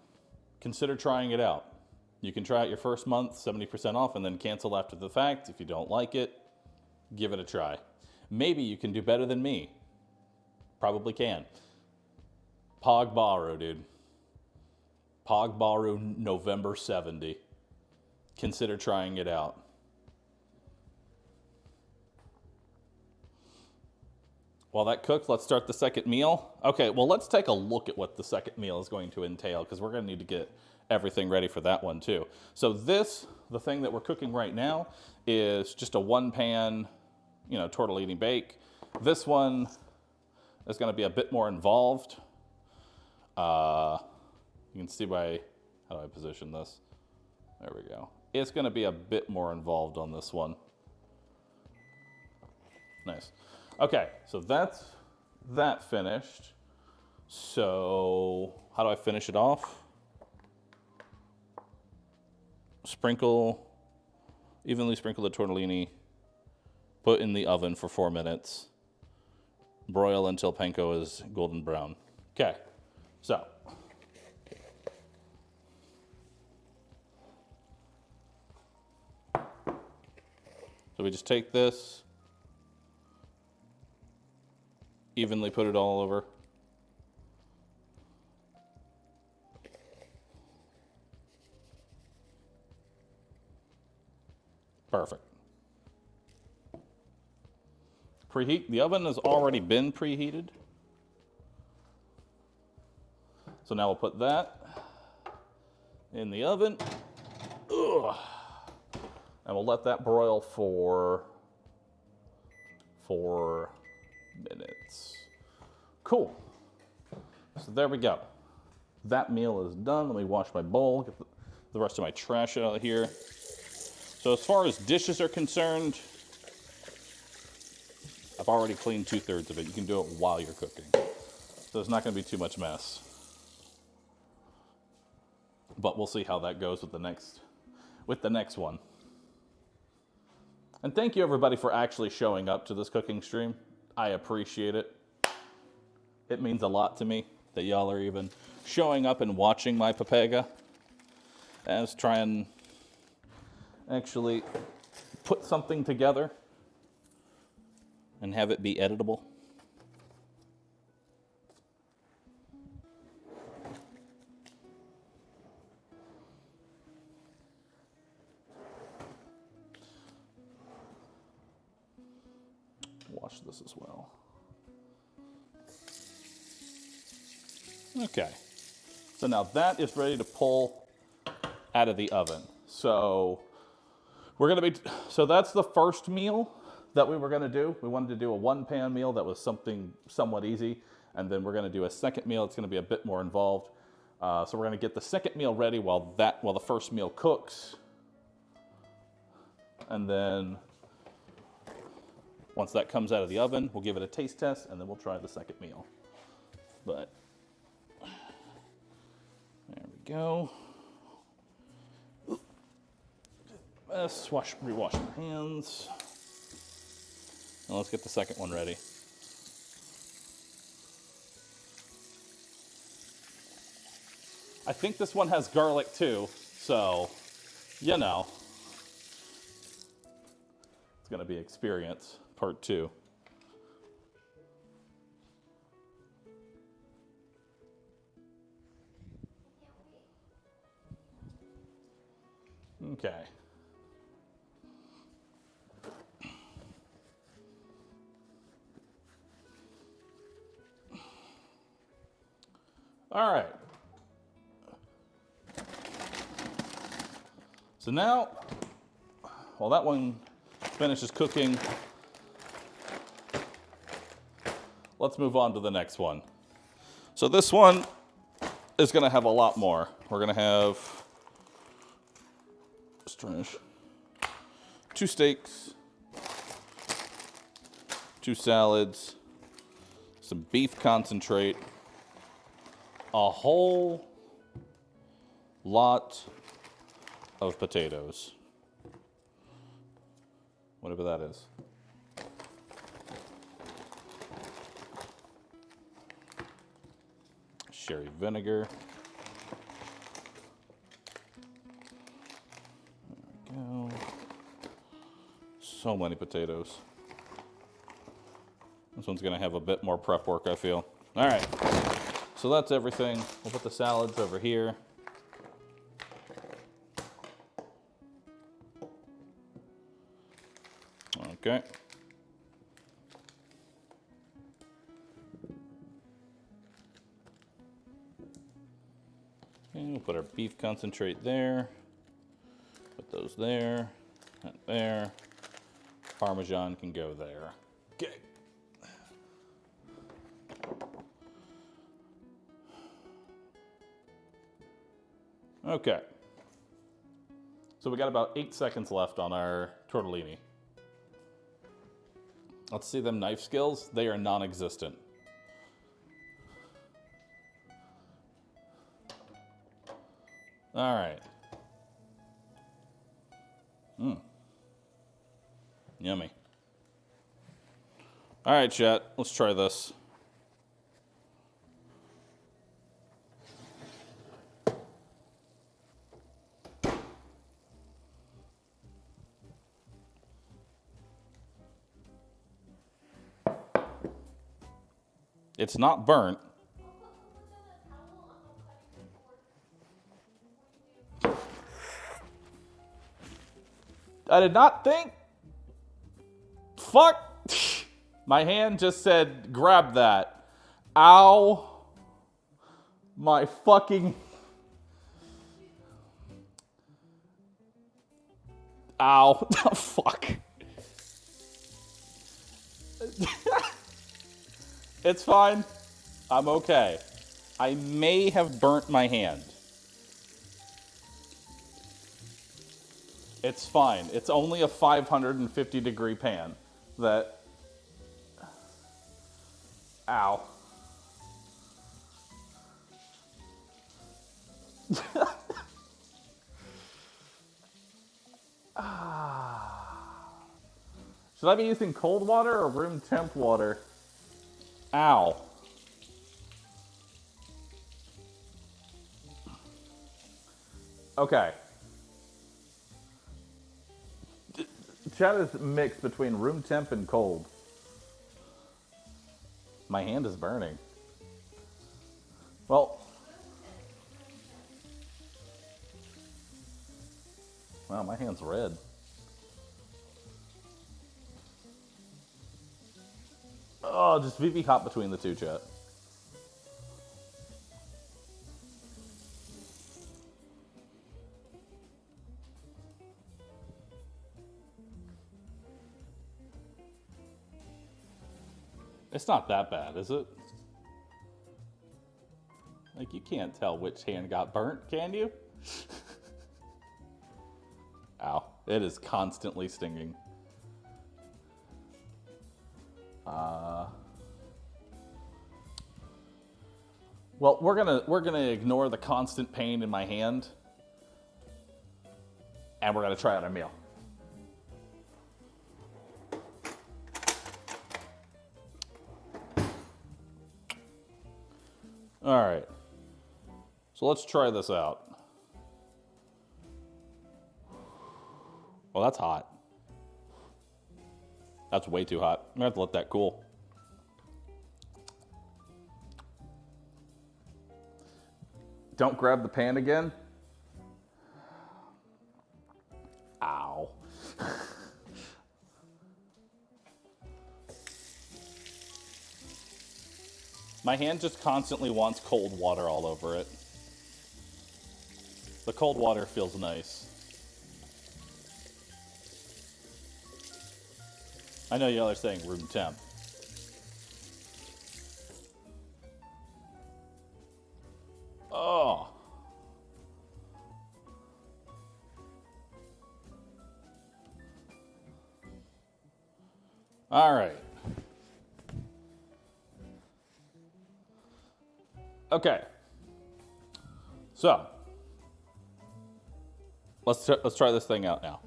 [SPEAKER 1] Consider trying it out. You can try it your first month, 70% off, and then cancel after the fact. If you don't like it, give it a try. Maybe you can do better than me. Probably can. POGBahroo, dude. POGBahroo November 70. Consider trying it out. While that cooks, let's start the second meal. Okay, well, let's take a look at what the second meal is going to entail, because we're going to need to get everything ready for that one too. So this, the thing that we're cooking right now, is just a one-pan, tortellini bake. This one is going to be a bit more involved. You can see by, how do I position this? There we go. It's going to be a bit more involved on this one. Nice. Okay, so that's that finished. So how do I finish it off? Evenly sprinkle the tortellini, put in the oven for 4 minutes, broil until panko is golden brown. Okay, so we just take this, evenly put it all over. Perfect. Preheat. The oven has already been preheated. So now we'll put that in the oven. Ugh. And we'll let that broil for 4 minutes. Cool. So there we go. That meal is done. Let me wash my bowl, get the rest of my trash out of here. So as far as dishes are concerned, I've already cleaned 2/3 of it. You can do it while you're cooking. So it's not going to be too much mess. But we'll see how that goes with the next one. And thank you everybody for actually showing up to this cooking stream. I appreciate it. It means a lot to me that y'all are even showing up and watching my Papega. And let's try and actually put something together and have it be editable. Wash this as well. Okay, so now that is ready to pull out of the oven. So so that's the first meal that we were gonna do. We wanted to do a 1-pan meal that was something somewhat easy, and then we're gonna do a second meal. It's gonna be a bit more involved. So we're gonna get the second meal ready while the first meal cooks. And then once that comes out of the oven, we'll give it a taste test, and then we'll try the second meal. But there we go. Let's rewash my hands. And let's get the second one ready. I think this one has garlic too, so, you know. It's gonna be experience, part 2. Okay. All right. So now, while that one finishes cooking, let's move on to the next one. So this one is gonna have a lot more. We're gonna have, let's finish, 2 steaks, 2 salads, some beef concentrate, a whole lot of potatoes. Whatever that is. Sherry vinegar. There we go. So many potatoes. This one's gonna have a bit more prep work, I feel. All right, so that's everything. We'll put the salads over here. Okay. And we'll put our beef concentrate there. Put those there, and there. Parmesan can go there. Okay. Okay. So we got about 8 seconds left on our tortellini. Let's see them knife skills. They are non-existent. All right. Yummy. All right, chat. Let's try this. It's not burnt. I did not think. Fuck. My hand just said, grab that. Ow. My fucking. Ow. Fuck. It's fine. I'm okay. I may have burnt my hand. It's fine. It's only a 550 degree pan that... Ow. Should I be using cold water or room temp water? Ow. Okay. Chat is mixed between room temp and cold. My hand is burning. Well, wow, my hand's red. Oh, just VV hop between the two, chat. It's not that bad, is it? Like, you can't tell which hand got burnt, can you? Ow. It is constantly stinging. Well, we're gonna ignore the constant pain in my hand, and we're gonna try out our meal. All right. So let's try this out. Well, that's hot. That's way too hot. I'm gonna have to let that cool. Don't grab the pan again. Ow. My hand just constantly wants cold water all over it. The cold water feels nice. I know y'all are saying room temp. Oh. All right. Okay. So, let's try this thing out now.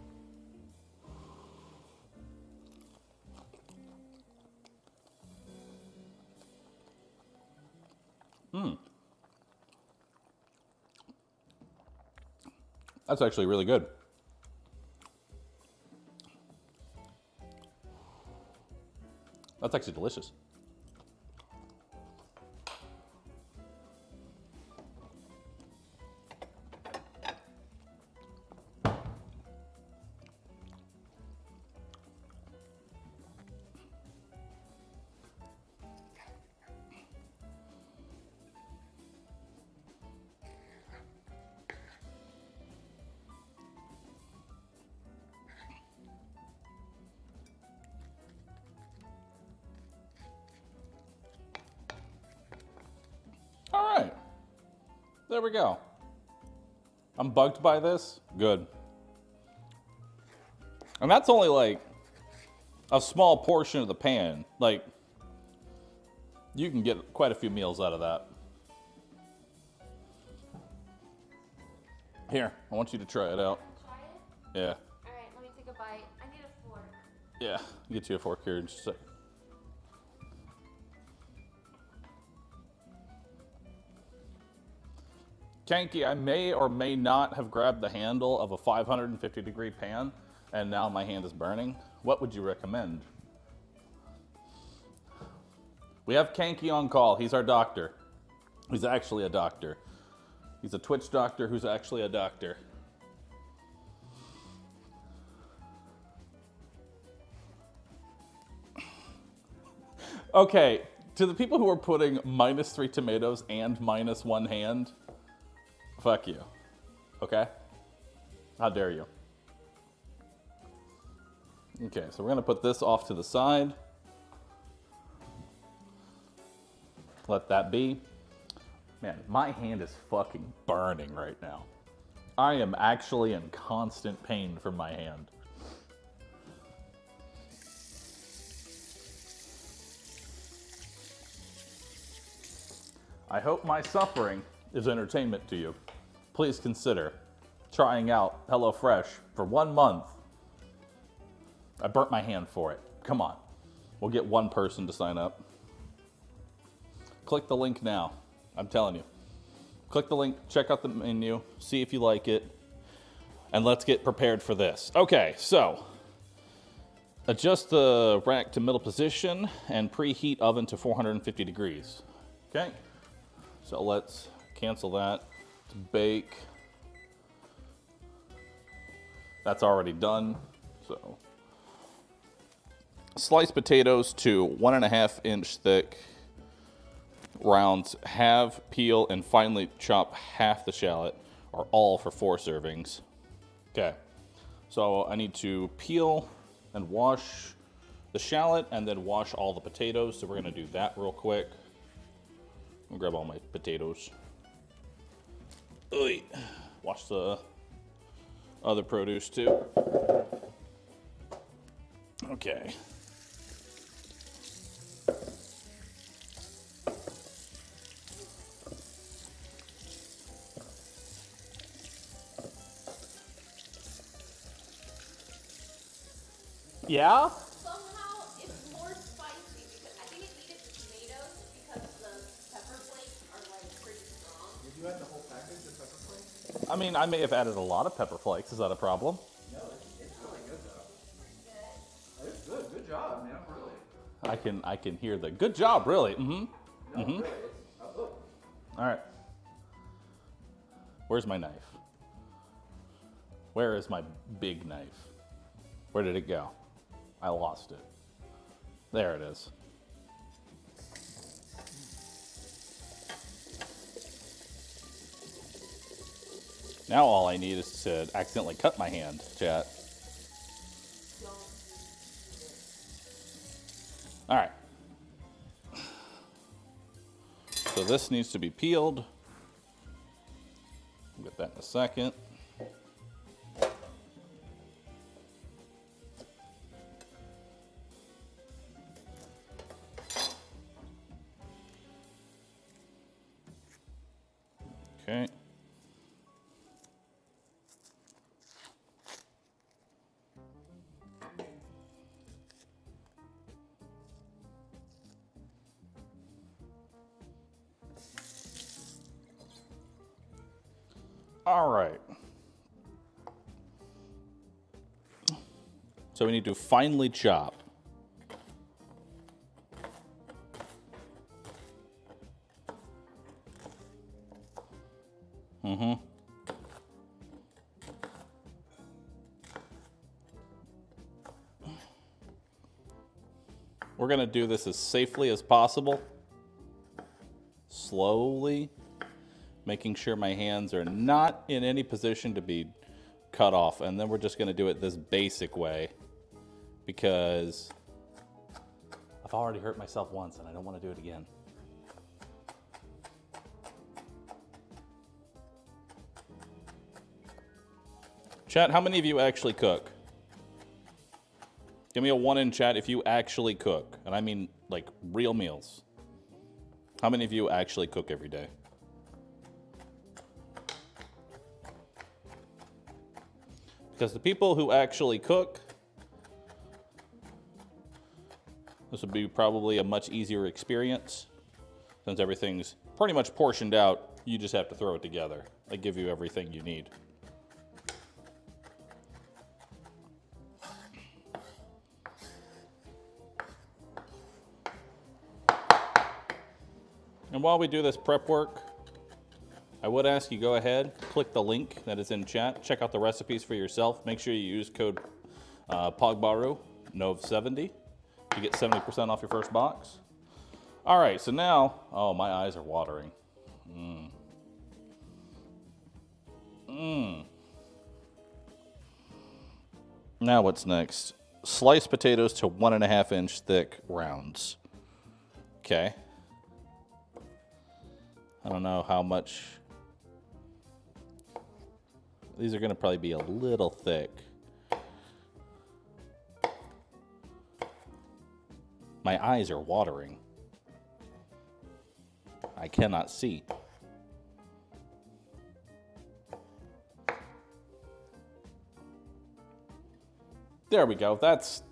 [SPEAKER 1] That's actually really good. That's actually delicious. All right, there we go. I'm bugged by this, good. And that's only like a small portion of the pan. Like, you can get quite a few meals out of that. Here, I want you to try it out.
[SPEAKER 2] Try it?
[SPEAKER 1] Yeah,
[SPEAKER 2] Alright, let me take a bite. I need a fork.
[SPEAKER 1] yeah, I'll get you a fork here in just a sec. Kanky, I may or may not have grabbed the handle of a 550 degree pan, and now my hand is burning. What would you recommend? We have Kanky on call. He's our doctor. He's actually a doctor. He's a Twitch doctor who's actually a doctor. Okay, to the people who are putting -3 tomatoes and -1 hand, fuck you, okay? How dare you? Okay, so we're gonna put this off to the side. let that be. Man, my hand is fucking burning right now. I am actually in constant pain from my hand. I hope my suffering is entertainment to you. Please consider trying out HelloFresh for 1 month. I burnt my hand for it. Come on. We'll get one person to sign up. Click the link now. I'm telling you. Click the link, check out the menu, see if you like it, and let's get prepared for this. Okay, so adjust the rack to middle position and preheat oven to 450 degrees. Okay, so let's cancel that. Let's bake. That's already done. So slice potatoes to 1.5 inch thick rounds. Have, peel, and finely chop half the shallot, or all for 4 servings. Okay, so I need to peel and wash the shallot and then wash all the potatoes. So we're gonna do that real quick. I'll grab all my potatoes. Oy. Wash the other produce too. Okay. Yeah?
[SPEAKER 2] Somehow it's more spicy because I think it needed the tomatoes because the pepper flakes are like pretty strong.
[SPEAKER 3] Did you add the whole package of pepper flakes?
[SPEAKER 1] I mean, I may have added a lot of pepper flakes. Is that a problem?
[SPEAKER 3] No, it's really good though. It's good. Good job, man. Really.
[SPEAKER 1] I can hear the good job, really.
[SPEAKER 3] No, really. Look.
[SPEAKER 1] All right. Where's my knife? Where is my big knife? Where did it go? I lost it. There it is. Now all I need is to accidentally cut my hand, chat. All right. So this needs to be peeled. We'll get that in a second. Okay. All right. So we need to finely chop. We're going to do this as safely as possible. Slowly, making sure my hands are not in any position to be cut off. And then we're just going to do it this basic way because I've already hurt myself once and I don't want to do it again. Chat, how many of you actually cook? Give me a 1 in chat if you actually cook. And I mean like real meals. How many of you actually cook every day? Because the people who actually cook, this would be probably a much easier experience since everything's pretty much portioned out. You just have to throw it together. They give you everything you need. And while we do this prep work, I would ask you go ahead, click the link that is in chat, check out the recipes for yourself. Make sure you use code POGBAHROO, NOV70, to get 70% off your first box. All right, so now, oh, my eyes are watering. Now what's next? Slice potatoes to 1.5 inch thick rounds. Okay. I don't know how much. These are going to probably be a little thick. My eyes are watering. I cannot see. There we go. That's...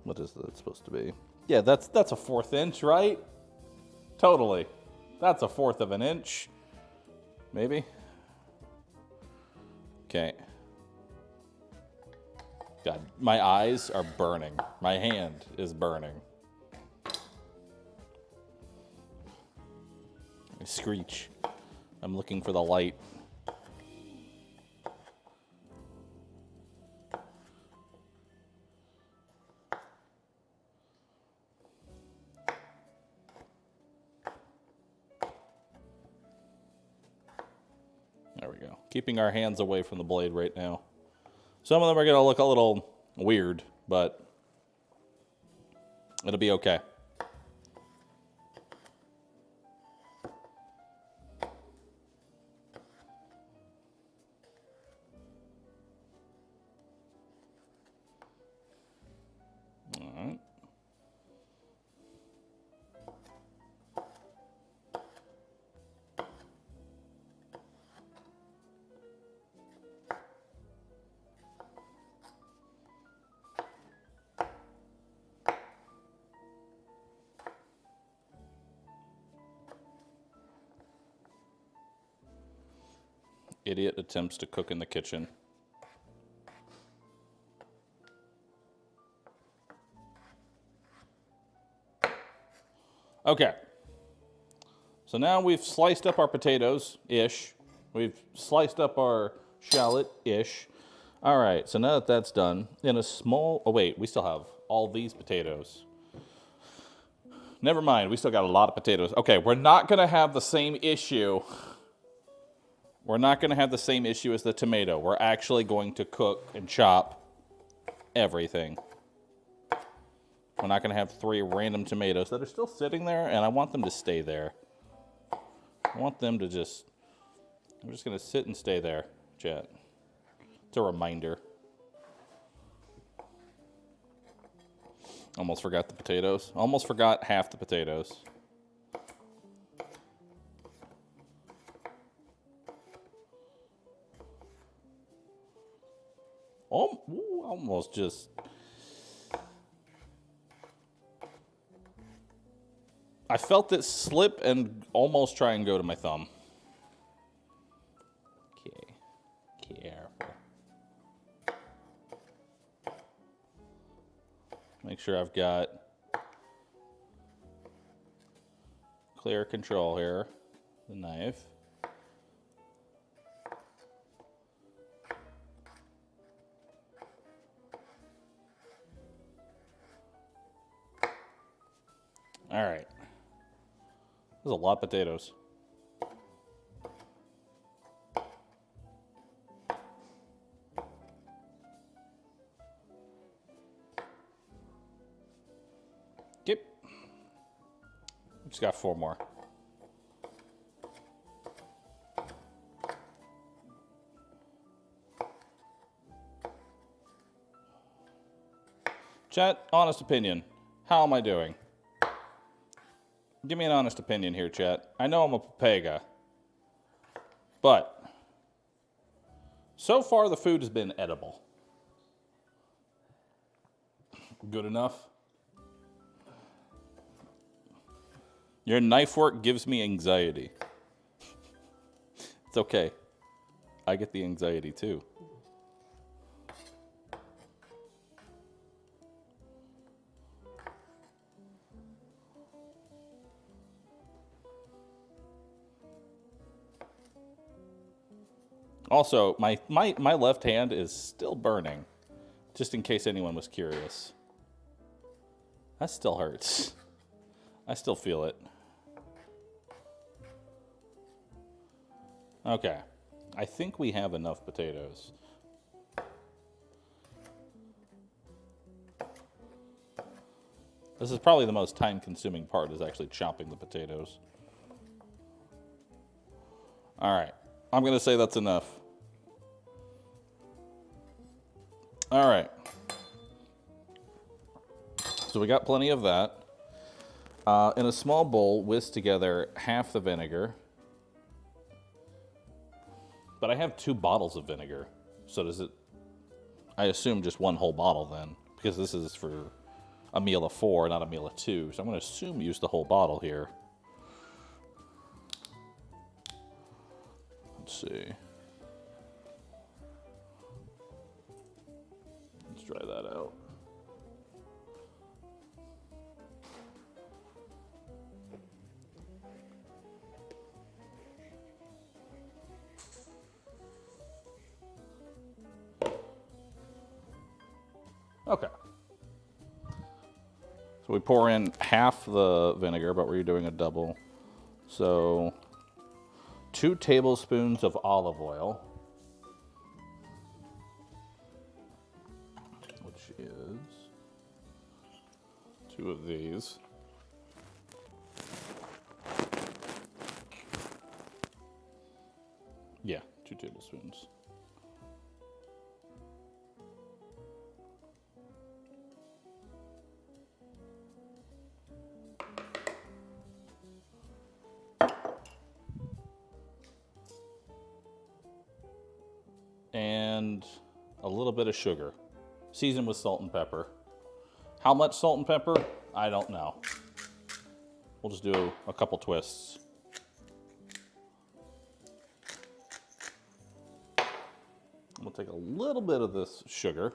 [SPEAKER 1] What is that supposed to be? Yeah, that's a 1/4 inch, right? Totally. That's a 1/4 of an inch. Maybe. Okay. God, my eyes are burning. My hand is burning. I screech. I'm looking for the light. There we go. Keeping our hands away from the blade right now. Some of them are going to look a little weird, but it'll be okay. All right. Idiot attempts to cook in the kitchen. Okay. So now we've sliced up our potatoes-ish. We've sliced up our shallot-ish. All right, so now that that's done, in a small... Oh, wait, we still have all these potatoes. Never mind, we still got a lot of potatoes. Okay, we're not going to have the same issue... We're not going to have the same issue as the tomato. We're actually going to cook and chop everything. We're not going to have 3 random tomatoes that are still sitting there, and I want them to stay there. I want them to just... I'm just going to sit and stay there, chat. It's a reminder. Almost forgot the potatoes. Almost forgot half the potatoes. Almost just... I felt it slip and almost try and go to my thumb. Okay, careful. Make sure I've got clear control here. The knife. All right. There's a lot of potatoes. Yep. Just got 4 more. Chat, honest opinion. How am I doing? Give me an honest opinion here, chat. I know I'm a papega, but so far the food has been edible. Good enough? Your knife work gives me anxiety. It's okay. I get the anxiety too. Also, my left hand is still burning, just in case anyone was curious. That still hurts. I still feel it. Okay. I think we have enough potatoes. This is probably the most time-consuming part, is actually chopping the potatoes. All right, I'm gonna say that's enough. All right. So we got plenty of that. In a small bowl, whisk together half the vinegar. But I have 2 bottles of vinegar. So does it, I assume just 1 whole bottle then, because this is for a meal of 4, not a meal of 2. So I'm gonna assume use the whole bottle here. Let's see. Let's try that out. Okay. So we pour in half the vinegar, but we're doing a double. So 2 tablespoons of olive oil, which is 2 of these. Yeah, 2 tablespoons. And a little bit of sugar, seasoned with salt and pepper. How much salt and pepper? I don't know. We'll just do a couple twists. We'll take a little bit of this sugar.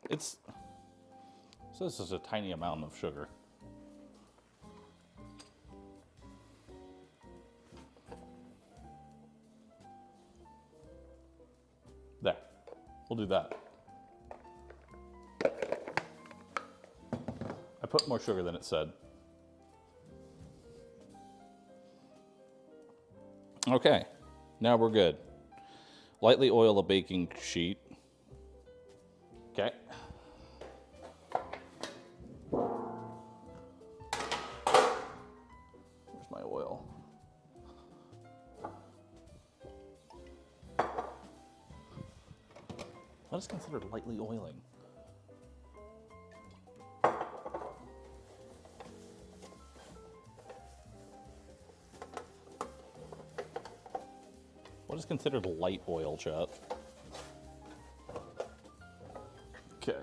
[SPEAKER 1] So this is a tiny amount of sugar. There, we'll do that. I put more sugar than it said. Okay, now we're good. Lightly oil a baking sheet. Okay. Where's my oil? What is considered lightly oiling? What is considered light oil, chat? Okay.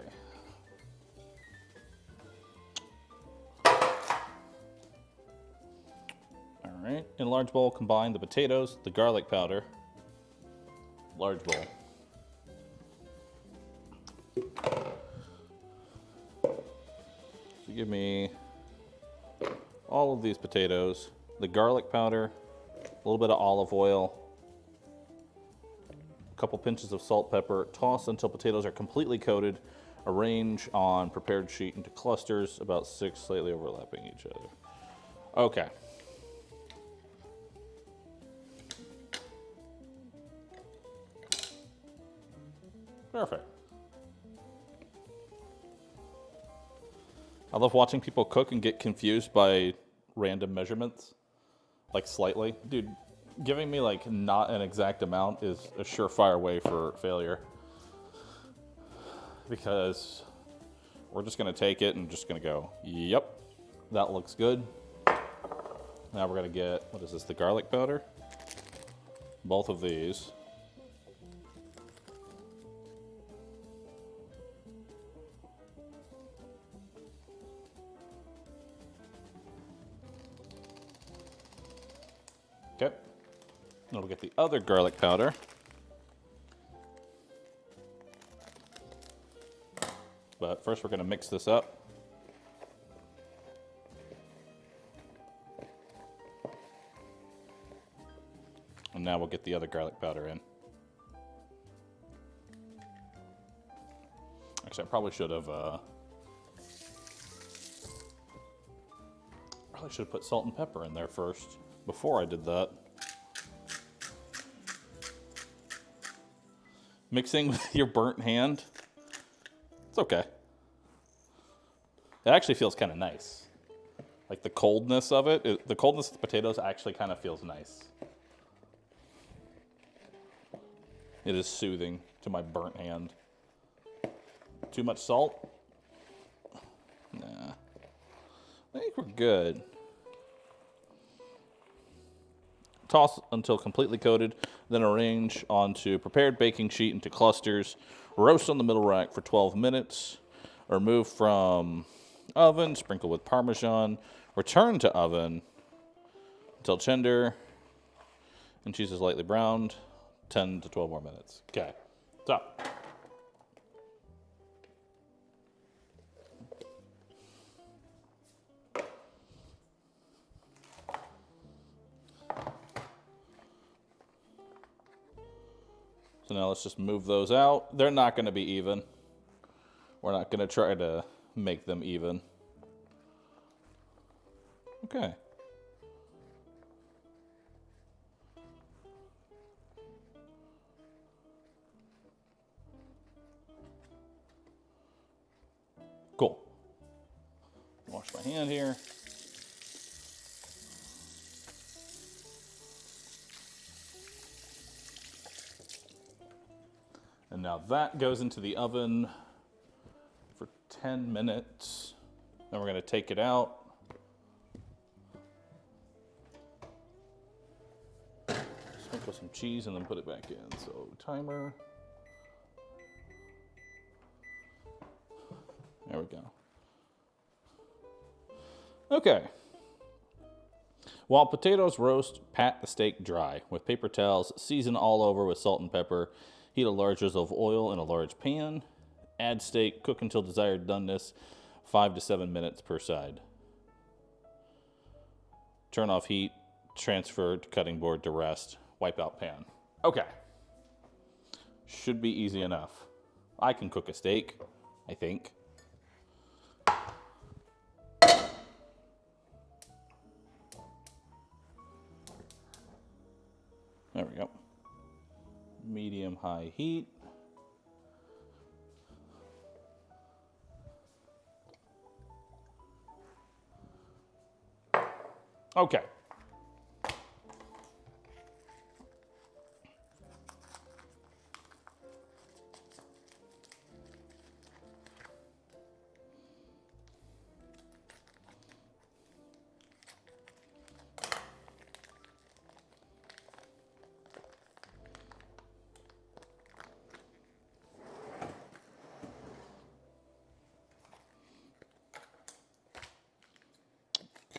[SPEAKER 1] All right. In a large bowl, combine the potatoes, the garlic powder. Large bowl. So give me all of these potatoes, the garlic powder, a little bit of olive oil, a couple pinches of salt, pepper. Toss until potatoes are completely coated. Arrange on prepared sheet into clusters, about 6, slightly overlapping each other. Okay. Perfect. I love watching people cook and get confused by random measurements, like slightly. Dude, giving me like not an exact amount is a surefire way for failure. Because we're just gonna take it and just gonna go, yep, that looks good. Now we're gonna get, what is this, the garlic powder? Both of these. Okay. Now we'll get the other garlic powder. But first we're going to mix this up. And now we'll get the other garlic powder in. Actually, I probably should have put salt and pepper in there first before I did that. Mixing with your burnt hand. It's okay. It actually feels kind of nice. Like the coldness of it, the coldness of the potatoes actually kind of feels nice. It is soothing to my burnt hand. Too much salt? Nah. I think we're good. Toss until completely coated, then arrange onto prepared baking sheet into clusters. Roast on the middle rack for 12 minutes. Remove from oven, sprinkle with Parmesan. Return to oven until tender and cheese is lightly browned. 10 to 12 more minutes. Okay, so. So now let's just move those out. They're not going to be even. We're not going to try to make them even. Okay. Cool. Wash my hand here. And now that goes into the oven for 10 minutes. Then we're going to take it out. Sprinkle some cheese and then put it back in. So timer. There we go. Okay. While potatoes roast, pat the steak dry with paper towels, season all over with salt and pepper. Heat a large drizzle of oil in a large pan. Add steak, cook until desired doneness, 5 to 7 minutes per side. Turn off heat, transfer to cutting board to rest, wipe out pan. Okay. Should be easy enough. I can cook a steak, I think. There we go. Medium-high heat. Okay.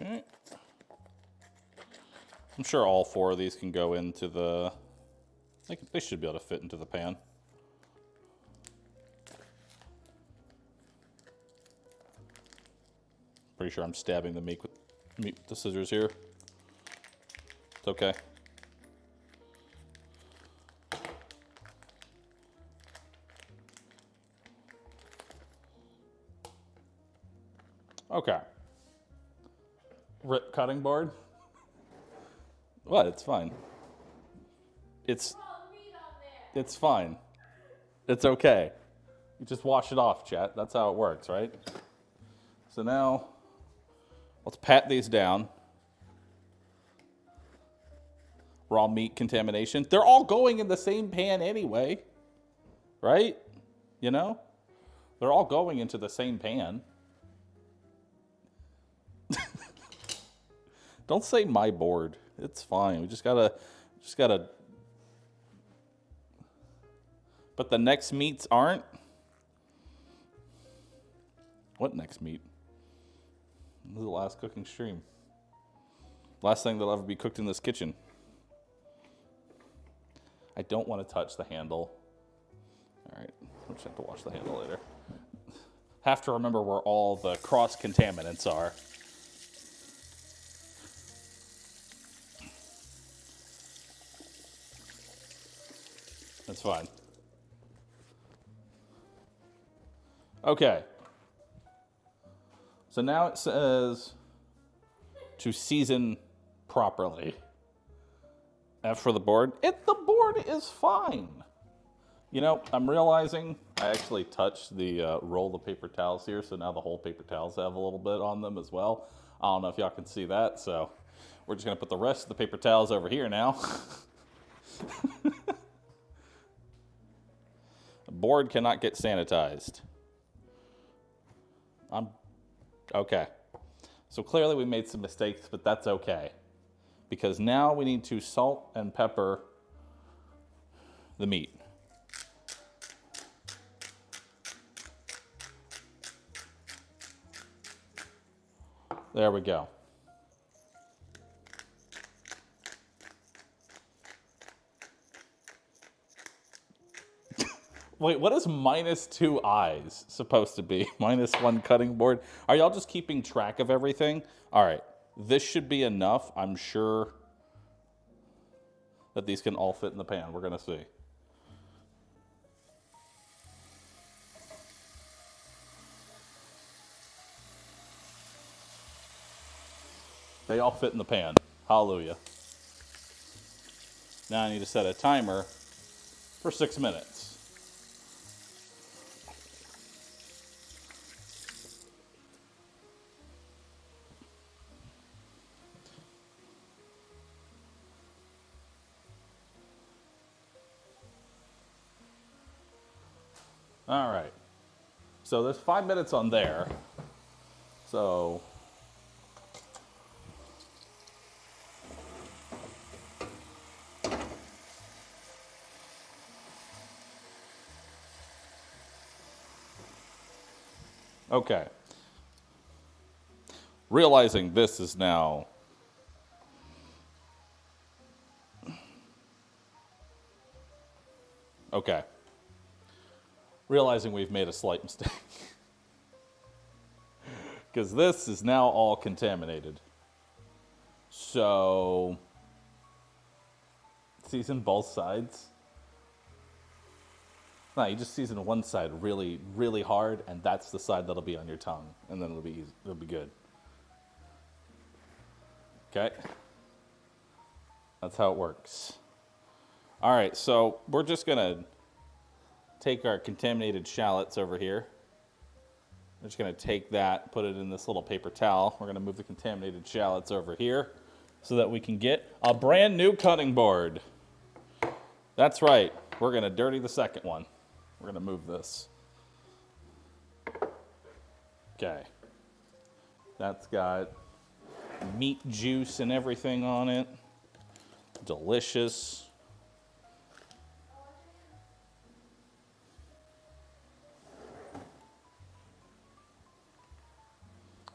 [SPEAKER 1] Okay. I'm sure all 4 of these can go into the, they should be able to fit into the pan. Pretty sure I'm stabbing the meat with the scissors here. It's okay. Okay. Rip cutting board. What? It's fine. It's fine. It's okay. You just wash it off, chat. That's how it works, right? So now, let's pat these down. Raw meat contamination. They're all going in the same pan anyway, right? You know? They're all going into the same pan. Don't say my board. It's fine. We just gotta. But the next meats aren't. What next meat? This is the last cooking stream. Last thing that'll ever be cooked in this kitchen. I don't want to touch the handle. All right, we'll just have to wash the handle later. Have to remember where all the cross contaminants are. That's fine. Okay. So now it says to season properly. F for the board. The board is fine. You know, I'm realizing I actually touched the roll of paper towels here, so now the whole paper towels have a little bit on them as well. I don't know if y'all can see that, so we're just gonna put the rest of the paper towels over here now. The board cannot get sanitized. Okay. So clearly we made some mistakes, but that's okay. Because now we need to salt and pepper the meat. There we go. Wait, what is -2 eyes supposed to be? -1 cutting board? Are y'all just keeping track of everything? All right, this should be enough. I'm sure that these can all fit in the pan. We're gonna see. They all fit in the pan. Hallelujah. Now I need to set a timer for 6 minutes. All right. So there's 5 minutes on there. So okay. Realizing this is now okay. Realizing we've made a slight mistake. Because this is now all contaminated. So, season both sides. No, you just season one side really, really hard, and that's the side that'll be on your tongue, and then it'll be easy, it'll be good. Okay? That's how it works. All right, so we're just gonna take our contaminated shallots over here. We're just gonna take that, put it in this little paper towel. We're gonna move the contaminated shallots over here so that we can get a brand new cutting board. That's right, we're gonna dirty the second one. We're gonna move this. Okay. That's got meat juice and everything on it. Delicious.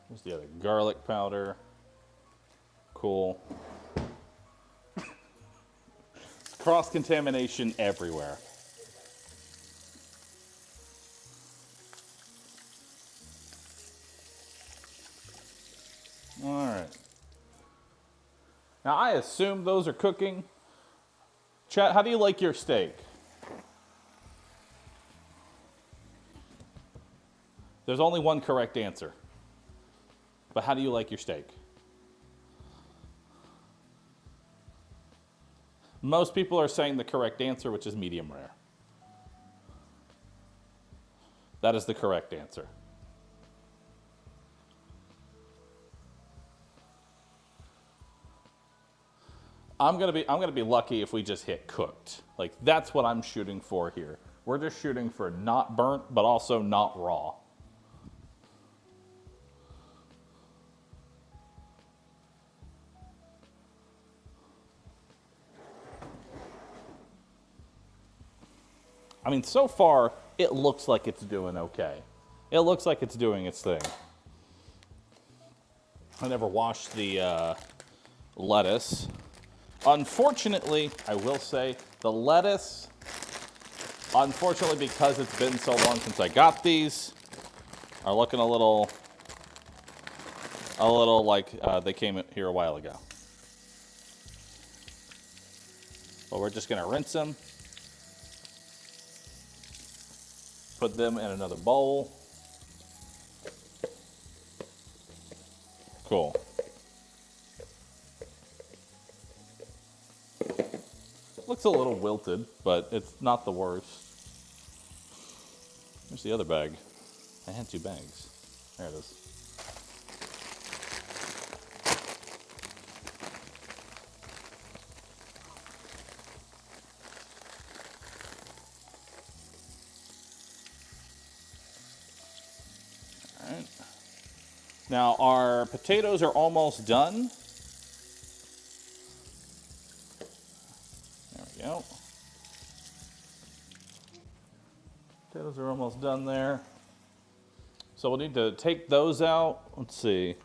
[SPEAKER 1] There's the other garlic powder. Cool. Cross-contamination everywhere. All right. Now, I assume those are cooking. Chat, how do you like your steak? There's only one correct answer. But how do you like your steak? Most people are saying the correct answer, which is medium rare. That is the correct answer. I'm gonna be lucky if we just hit cooked. Like, that's what I'm shooting for here. We're just shooting for not burnt, but also not raw. I mean, so far, it looks like it's doing okay. It looks like it's doing its thing. I never washed the lettuce. Unfortunately, I will say, the lettuce, unfortunately, because it's been so long since I got these, are looking a little like they came here a while ago. But we're just gonna rinse them. Put them in another bowl. Cool. Looks a little wilted, but it's not the worst. Where's the other bag? I had 2 bags. There it is. All right. Now our potatoes are almost done. There we go. Potatoes are almost done there. So we'll need to take those out. Let's see.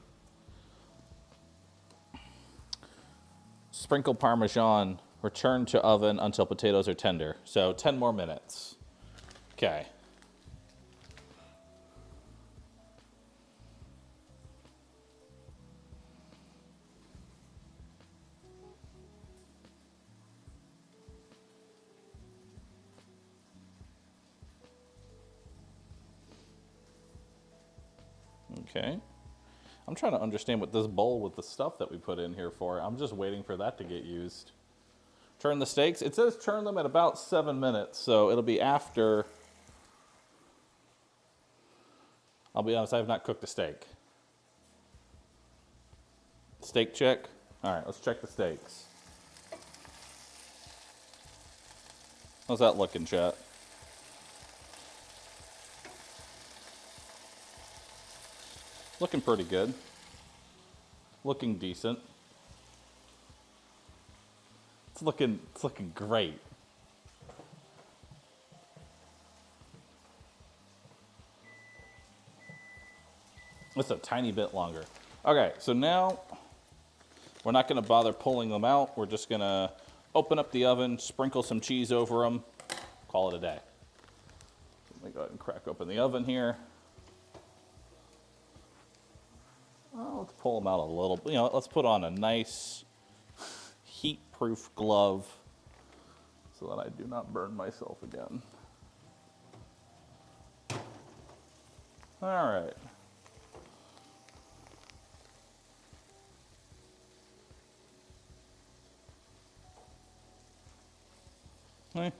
[SPEAKER 1] Sprinkle Parmesan. Return to oven until potatoes are tender. So 10 more minutes. Okay. Okay. I'm trying to understand what this bowl with the stuff that we put in here for. I'm just waiting for that to get used. Turn the steaks. It says turn them at about 7 minutes, so it'll be after. I'll be honest, I have not cooked a steak. Steak check. All right, let's check the steaks. How's that looking, chat? Looking pretty good. Looking decent. It's looking great. It's a tiny bit longer. Okay, so now we're not going to bother pulling them out. We're just going to open up the oven, sprinkle some cheese over them, call it a day. Let me go ahead and crack open the oven here. Well, let's pull them out a little. You know, let's put on a nice heat-proof glove so that I do not burn myself again. All right. Okay.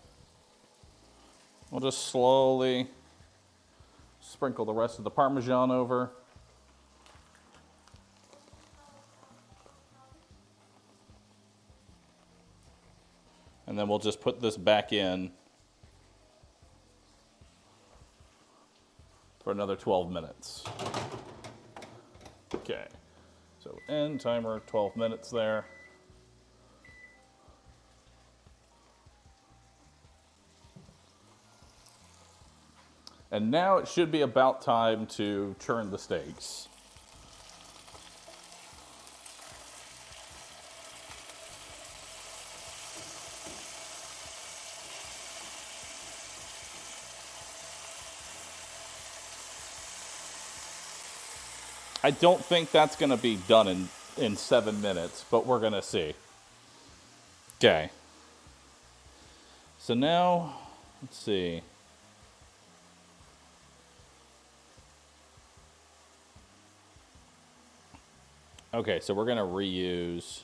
[SPEAKER 1] We'll just slowly sprinkle the rest of the Parmesan over. And then we'll just put this back in for another 12 minutes. Okay, so end timer, 12 minutes there. And now it should be about time to churn the steaks. I don't think that's going to be done in 7 minutes, but we're going to see. Okay. So now, let's see. Okay, so we're going to reuse.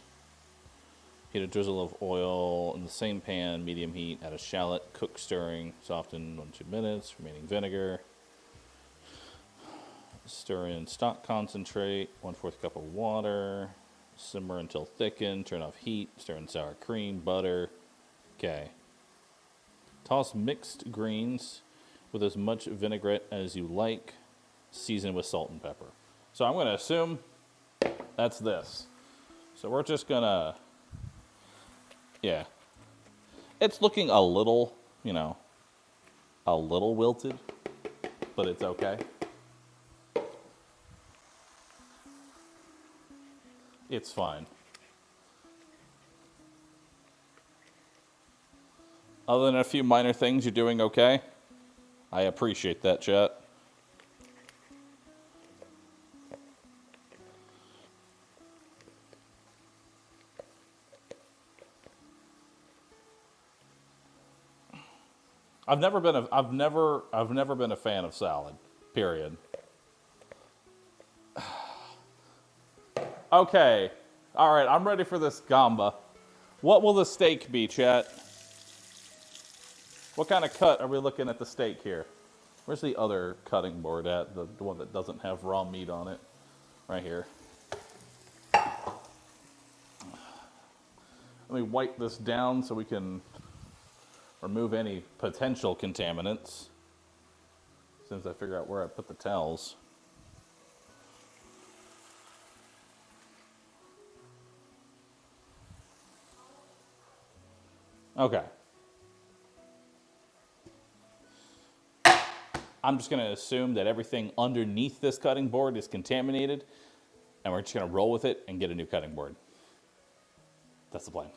[SPEAKER 1] Heat a drizzle of oil in the same pan, medium heat, add a shallot, cook stirring, soften 1-2 minutes, remaining vinegar. Stir in stock concentrate, 1/4 cup of water, simmer until thickened, turn off heat, stir in sour cream, butter. Okay. Toss mixed greens with as much vinaigrette as you like, season with salt and pepper. So I'm going to assume that's this. So we're just going to, yeah. It's looking a little, you know, a little wilted, but it's okay. It's fine. Other than a few minor things, you're doing okay. I appreciate that, chat. I've never been a fan of salad. Period. Okay. All right, I'm ready for this gamba. What will the steak be, chat? What kind of cut are we looking at the steak here? Where's the other cutting board at? The one that doesn't have raw meat on it? Right here. Let me wipe this down so we can remove any potential contaminants. As soon as I figure out where I put the towels. Okay. I'm just going to assume that everything underneath this cutting board is contaminated, and we're just going to roll with it and get a new cutting board. That's the plan.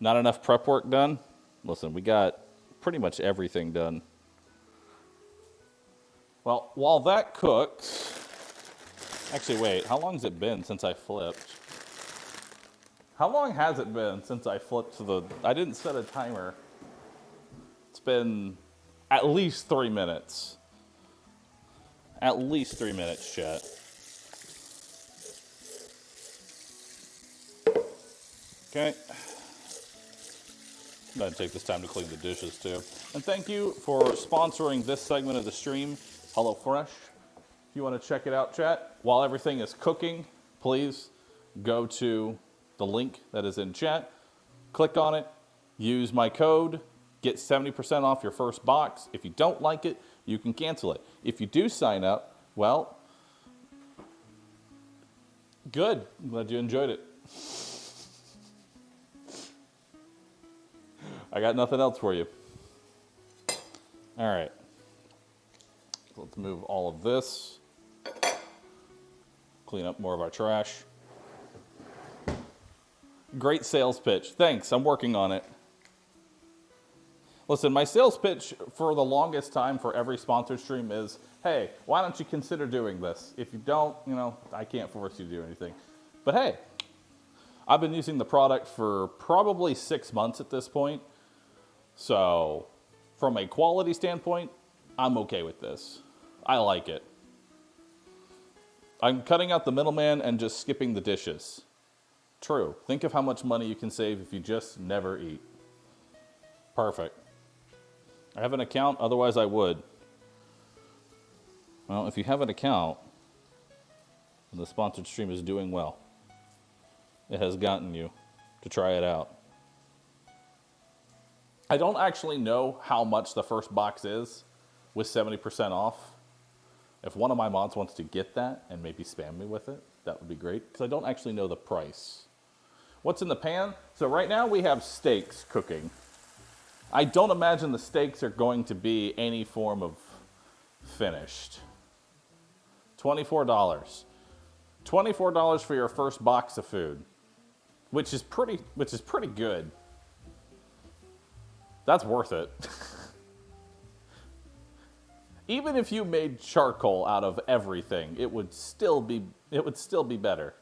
[SPEAKER 1] Not enough prep work done? Listen, we got pretty much everything done. Well, while that cooks, actually wait, how long has it been since I flipped? How long has it been since I flipped to the, I didn't set a timer. It's been at least 3 minutes. At least 3 minutes, chat. Okay. I'm going to take this time to clean the dishes too. And thank you for sponsoring this segment of the stream, HelloFresh. If you want to check it out, chat, while everything is cooking, please go to the link that is in chat. Click on it. Use my code. Get 70% off your first box. If you don't like it, you can cancel it. If you do sign up, well, good. I'm glad you enjoyed it. I got nothing else for you. All right. So let's move all of this. Clean up more of our trash. Great sales pitch. Thanks. I'm working on it. Listen, my sales pitch for the longest time for every sponsored stream is, hey, why don't you consider doing this? If you don't, I can't force you to do anything. But hey, I've been using the product for probably 6 months at this point. So from a quality standpoint, I'm okay with this. I like it. I'm cutting out the middleman and just skipping the dishes. True. Think of how much money you can save if you just never eat. Perfect. I have an account, otherwise I would. Well, if you have an account, and the sponsored stream is doing well, it has gotten you to try it out. I don't actually know how much the first box is with 70% off. If one of my mods wants to get that and maybe spam me with it, that would be great, because I don't actually know the price. What's in the pan? So right now we have steaks cooking. I don't imagine the steaks are going to be any form of finished. $24. $24 for your first box of food, which is pretty good. That's worth it. Even if you made charcoal out of everything, it would still be better.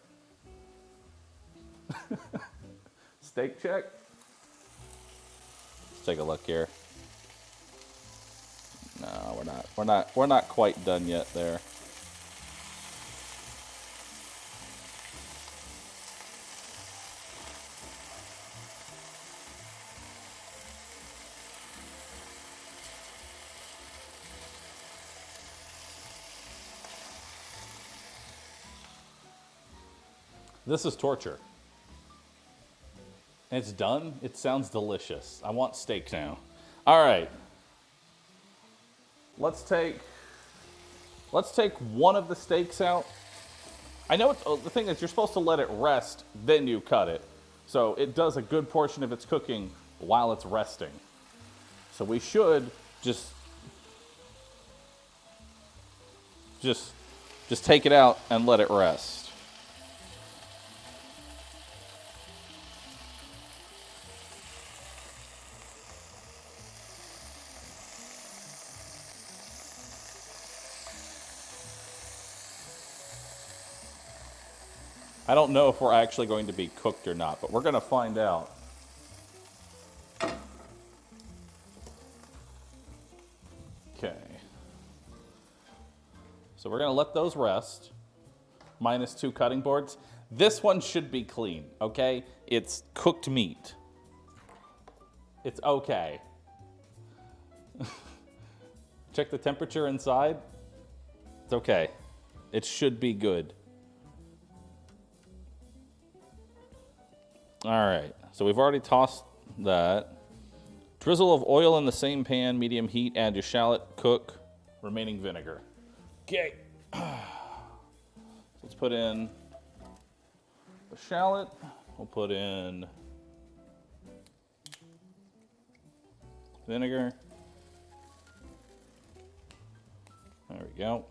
[SPEAKER 1] Steak check. Let's take a look here. No, we're not quite done yet there. This is torture. And it's done. It sounds delicious. I want steak now. All right. Let's take one of the steaks out. I know the thing is you're supposed to let it rest, then you cut it. So it does a good portion of its cooking while it's resting. So we should just take it out and let it rest. I don't know if we're actually going to be cooked or not, but we're going to find out. Okay. So we're going to let those rest. Minus 2 cutting boards. This one should be clean, okay? It's cooked meat. It's okay. Check the temperature inside. It's okay. It should be good. All right, so we've already tossed that. Drizzle of oil in the same pan, medium heat, add your shallot, cook, remaining vinegar. Okay. Let's put in the shallot. We'll put in vinegar. There we go.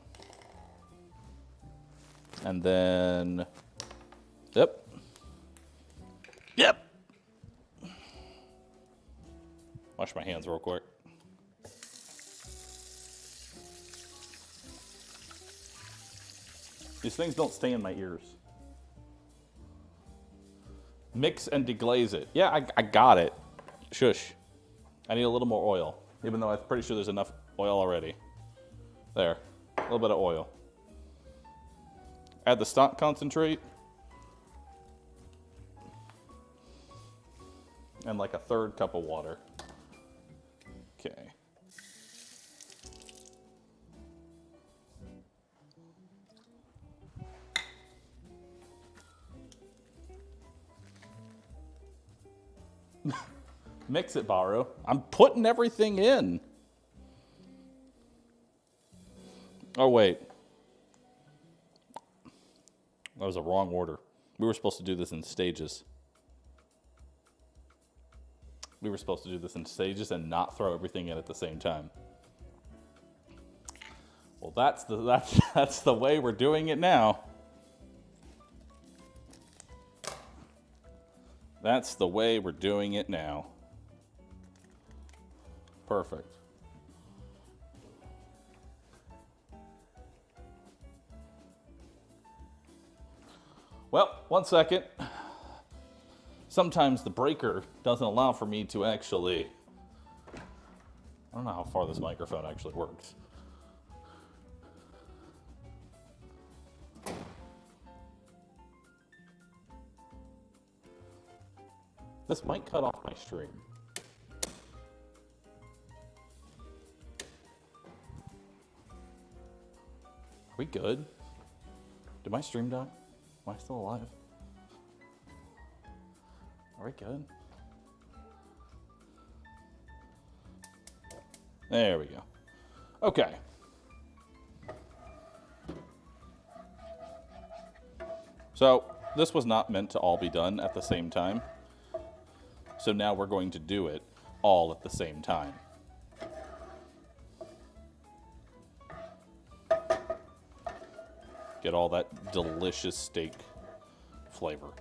[SPEAKER 1] And then, yep. Wash my hands real quick. These things don't stay in my ears. Mix and deglaze it. Yeah, I got it. Shush. I need a little more oil, even though I'm pretty sure there's enough oil already. There, a little bit of oil. Add the stock concentrate. And like a 1/3 cup of water. Okay. Mix it, Bahroo. I'm putting everything in. Oh, wait. That was a wrong order. We were supposed to do this in stages. We were supposed to do this in stages and not throw everything in at the same time. Well, that's the way we're doing it now. That's the way we're doing it now. Perfect. Well, 1 second. Sometimes the breaker doesn't allow for me to actually, I don't know how far this microphone actually works. This might cut off my stream. Are we good? Did my stream die? Am I still alive? Are we good? There we go. Okay. So this was not meant to all be done at the same time. So now we're going to do it all at the same time. Get all that delicious steak flavor.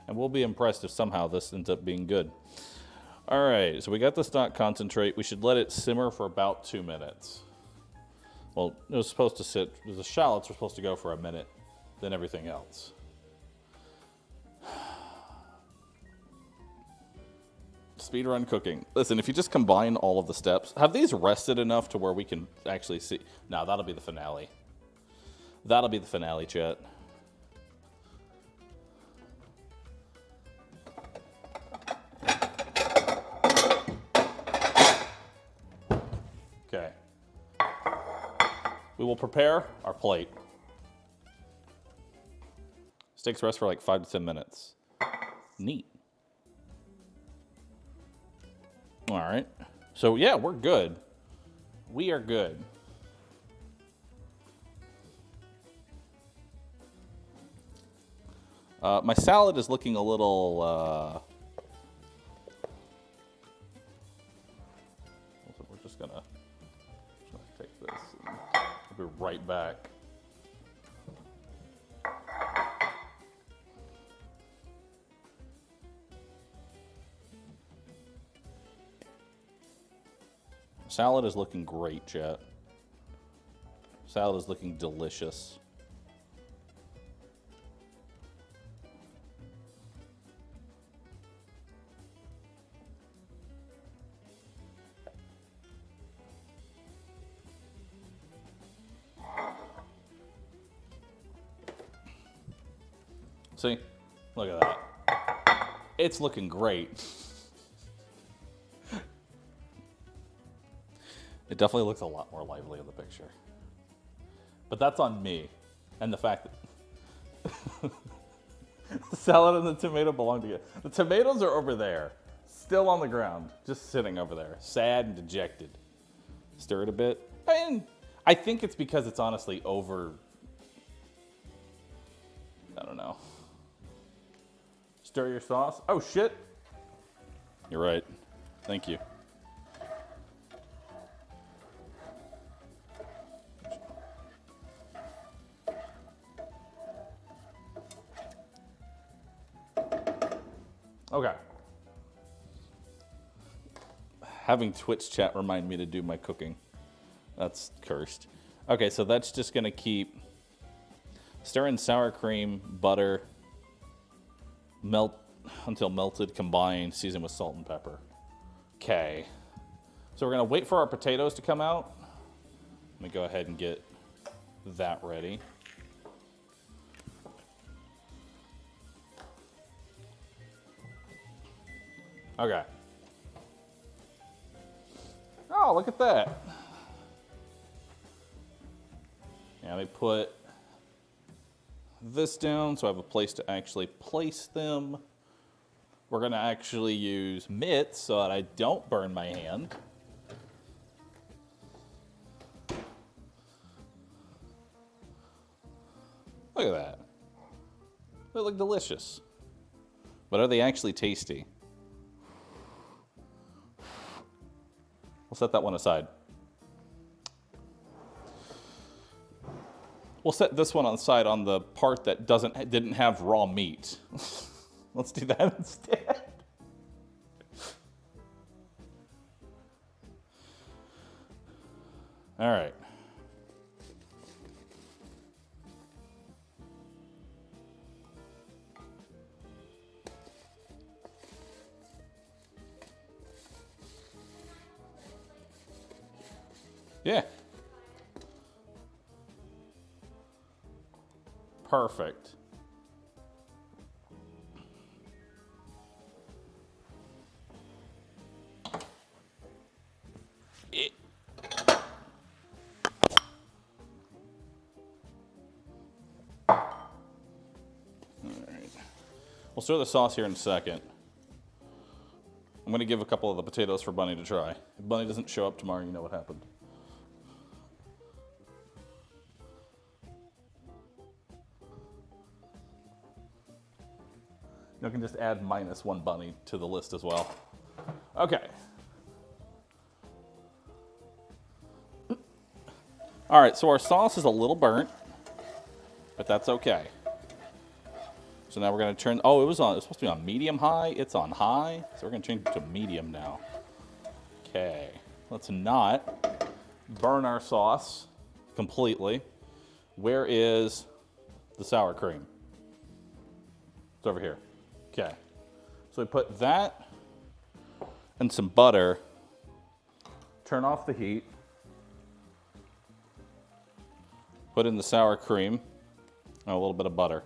[SPEAKER 1] And we'll be impressed if somehow this ends up being good. All right, so we got the stock concentrate. We should let it simmer for about 2 minutes. Well, it was supposed to sit, the shallots were supposed to go for a minute, then everything else. Speedrun cooking. Listen, if you just combine all of the steps, have these rested enough to where we can actually see? No, that'll be the finale. That'll be the finale, chat. Okay. We will prepare our plate. Steaks rest for like 5 to 10 minutes. Neat. All right. So yeah, we're good. We are good. My salad is looking a little, we're just gonna take this and we'll be right back. Salad is looking great, chat. Salad is looking delicious. See? Look at that. It's looking great. It definitely looks a lot more lively in the picture. But that's on me. And the fact that the salad and the tomato belong together. The tomatoes are over there, still on the ground, just sitting over there, sad and dejected. Stir it a bit. And I think it's because it's honestly over, I don't know. Stir your sauce. Oh, shit. You're right. Thank you. Okay. Having Twitch chat remind me to do my cooking. That's cursed. Okay, so that's just going to keep stir in sour cream, butter, melt until melted, combined, season with salt and pepper. Okay. So we're going to wait for our potatoes to come out. Let me go ahead and get that ready. Okay. Oh, look at that. Now they put this down so I have a place to actually place them. We're going to actually use mitts so that I don't burn my hand. Look at that. They look delicious. But are they actually tasty? We'll set that one aside. We'll set this one aside on the part that didn't have raw meat. Let's do that instead. All right. Yeah. Perfect. We'll stir the sauce here in a second. I'm going to give a couple of the potatoes for Bunny to try. If Bunny doesn't show up tomorrow, you know what happened. You can just add -1 Bunny to the list as well. Okay. All right, so our sauce is a little burnt, but that's okay. So now we're going to turn, oh, it was supposed to be on medium high. It's on high, so we're going to change it to medium now. Okay, let's not burn our sauce completely. Where is the sour cream? It's over here. Okay, so we put that and some butter. Turn off the heat. Put in the sour cream and a little bit of butter.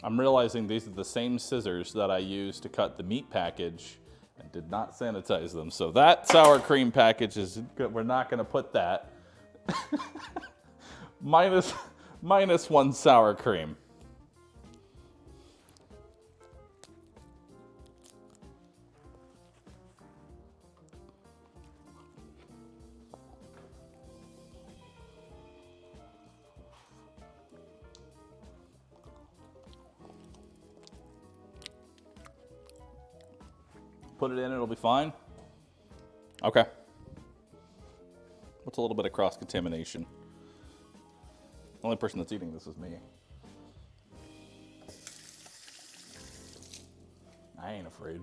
[SPEAKER 1] I'm realizing these are the same scissors that I used to cut the meat package and did not sanitize them. So that sour cream package is good. We're not going to put that. -1 sour cream. Put it in, it'll be fine. Okay. What's a little bit of cross-contamination? The only person that's eating this is me. I ain't afraid.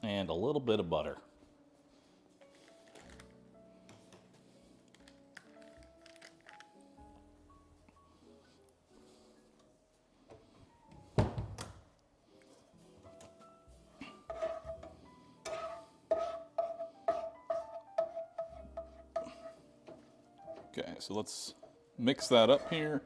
[SPEAKER 1] And a little bit of butter. Okay, so let's mix that up here.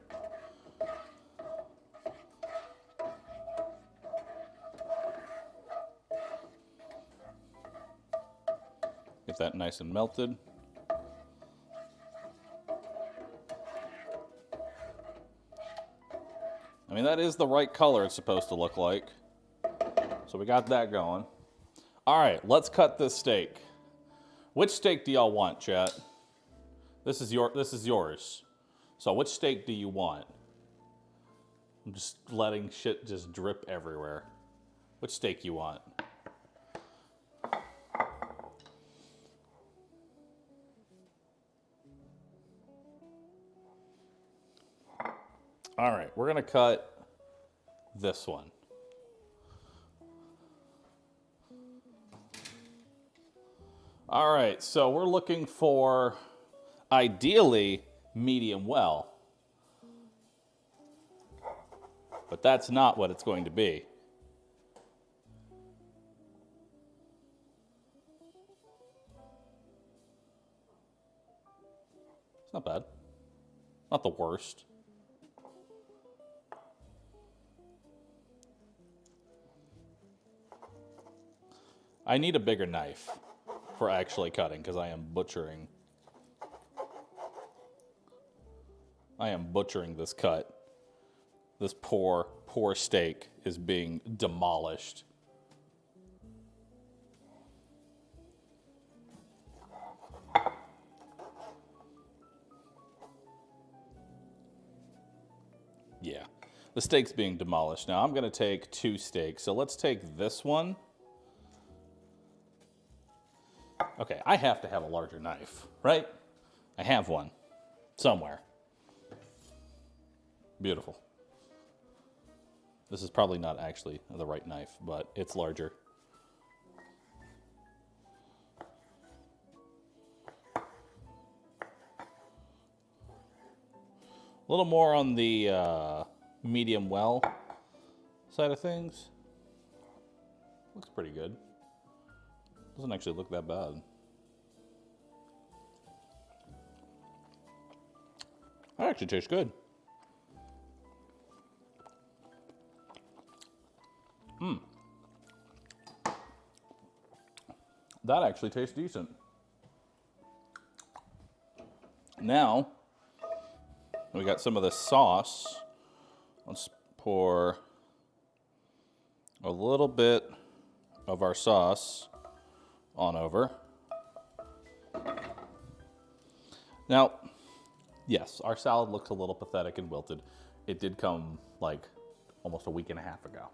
[SPEAKER 1] Get that nice and melted. I mean, that is the right color it's supposed to look like. So we got that going. All right, let's cut this steak. Which steak do y'all want, chat? This is yours. So which steak do you want? I'm just letting shit just drip everywhere. Which steak you want? All right, we're gonna cut this one. All right, so we're looking for, ideally, medium well. But that's not what it's going to be. It's not bad. Not the worst. I need a bigger knife for actually cutting because I am butchering. I am butchering this cut. This poor, poor steak is being demolished. Yeah, the steak's being demolished. Now I'm gonna take 2 steaks. So let's take this one. Okay, I have to have a larger knife, right? I have one somewhere. Beautiful. This is probably not actually the right knife, but it's larger. A little more on the medium well side of things. Looks pretty good. Doesn't actually look that bad. That actually tastes good. That actually tastes decent. Now, we got some of the sauce. Let's pour a little bit of our sauce on over. Now, yes, our salad looks a little pathetic and wilted. It did come like almost a week and a half ago.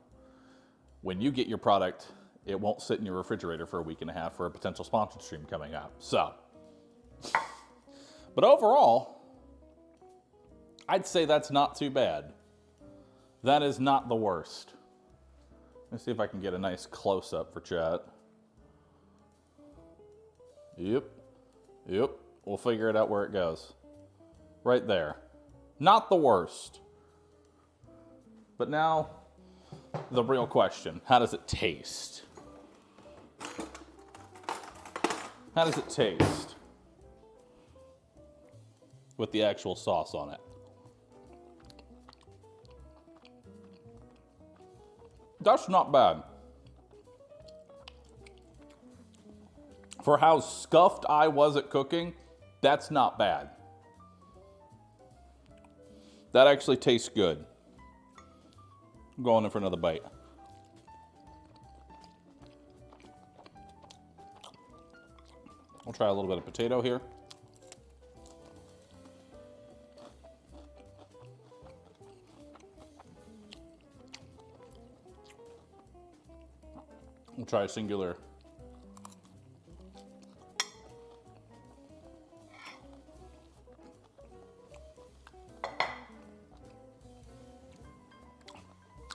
[SPEAKER 1] When you get your product, it won't sit in your refrigerator for a week and a half for a potential sponsored stream coming up. So, but overall, I'd say that's not too bad. That is not the worst. Let's see if I can get a nice close-up for chat. Yep. We'll figure it out where it goes. Right there. Not the worst. But now, the real question. How does it taste? How does it taste? With the actual sauce on it. That's not bad. For how scuffed I was at cooking, that's not bad. That actually tastes good. I'm going in for another bite. I'll try a little bit of potato here. We'll try a singular.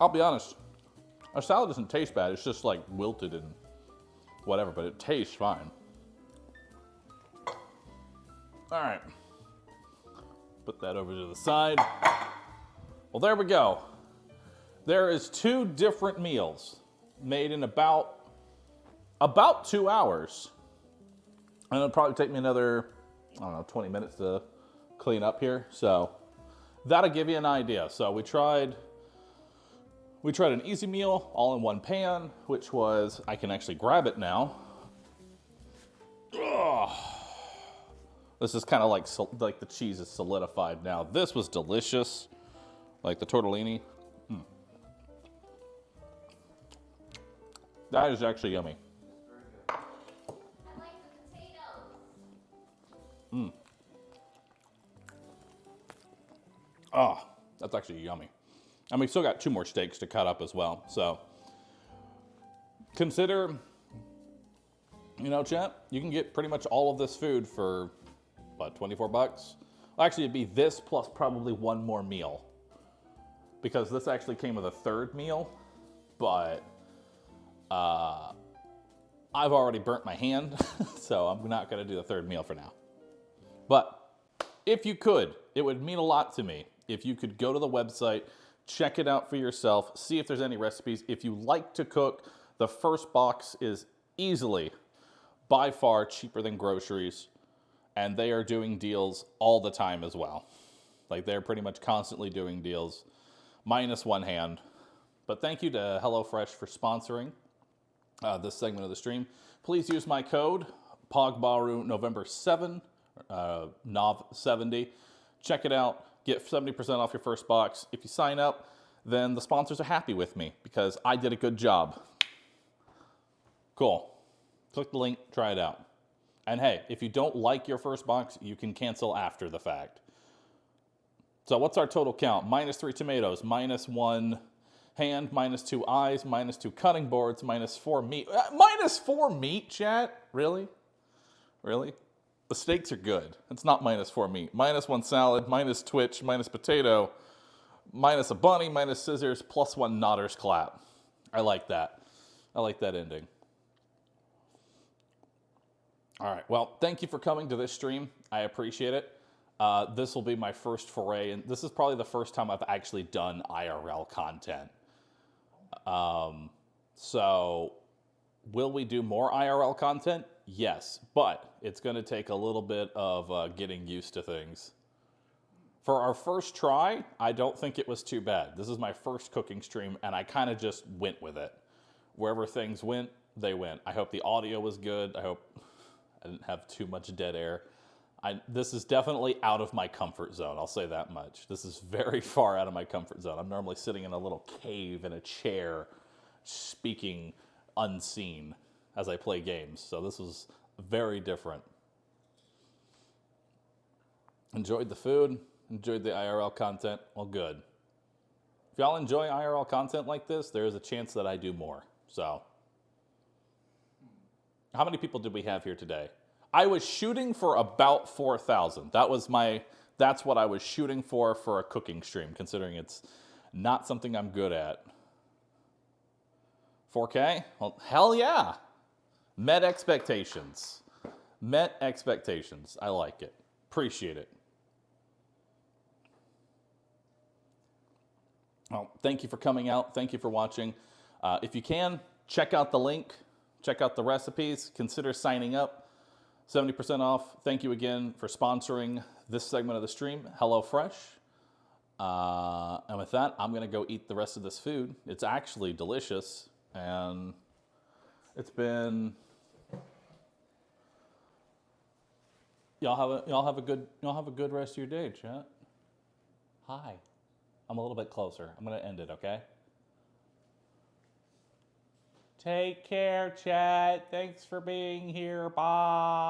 [SPEAKER 1] I'll be honest, our salad doesn't taste bad. It's just like wilted and whatever, but it tastes fine. All right, put that over to the side. Well, there we go. There is 2 different meals made in about 2 hours. And it'll probably take me another, I don't know, 20 minutes to clean up here. So that'll give you an idea. So we tried an easy meal all in one pan, which was, I can actually grab it now. Ugh. This is kind of like the cheese is solidified now. This was delicious, like the tortellini. That is actually yummy.
[SPEAKER 2] I like the potatoes.
[SPEAKER 1] Oh, that's actually yummy. And we still got 2 more steaks to cut up as well. So consider, you know, chat, you can get pretty much all of this food for, what, 24 bucks? Well, actually, it'd be this plus probably 1 more meal. Because this actually came with a 3rd meal, but I've already burnt my hand, so I'm not going to do the 3rd meal for now. But if you could, it would mean a lot to me if you could go to the website, check it out for yourself, see if there's any recipes. If you like to cook, the first box is easily, by far, cheaper than groceries, and they are doing deals all the time as well. Like, they're pretty much constantly doing deals, minus one hand. But thank you to HelloFresh for sponsoring this segment of the stream. Please use my code, PogBahroo November 7, NOV70. Check it out. Get 70% off your first box. If you sign up, then the sponsors are happy with me because I did a good job. Cool. Click the link, try it out. And hey, if you don't like your first box, you can cancel after the fact. So what's our total count? -3 tomatoes, -1 hand, -2 eyes, -2 cutting boards, -4 meat. -4 meat, chat? Really? Really? The steaks are good. It's not -4 meat. -1 salad, -Twitch, -potato, -a bunny, -scissors, +1 Notter's clap. I like that. I like that ending. All right. Well, thank you for coming to this stream. I appreciate it. This will be my first foray, and this is probably the first time I've actually done IRL content. So will we do more IRL content? Yes, but it's going to take a little bit of getting used to things. For our first try, I don't think it was too bad. This is my first cooking stream, and I kind of just went with it. Wherever things went, they went. I hope the audio was good. I hope I didn't have too much dead air. This is definitely out of my comfort zone, I'll say that much. This is very far out of my comfort zone. I'm normally sitting in a little cave in a chair, speaking unseen as I play games. So this was very different. Enjoyed the food, enjoyed the IRL content. Well, good. If y'all enjoy IRL content like this, there is a chance that I do more. So, how many people did we have here today? I was shooting for about 4,000. That's what I was shooting for a cooking stream, considering it's not something I'm good at. 4K? Well, hell yeah. Met expectations. Met expectations. I like it. Appreciate it. Well, thank you for coming out. Thank you for watching. If you can, check out the link. Check out the recipes. Consider signing up. 70% off. Thank you again for sponsoring this segment of the stream, HelloFresh. And with that, I'm going to go eat the rest of this food. It's actually delicious, and it's been. Y'all have a good rest of your day, chat. Hi. I'm a little bit closer. I'm going to end it, okay? Take care, chat. Thanks for being here. Bye.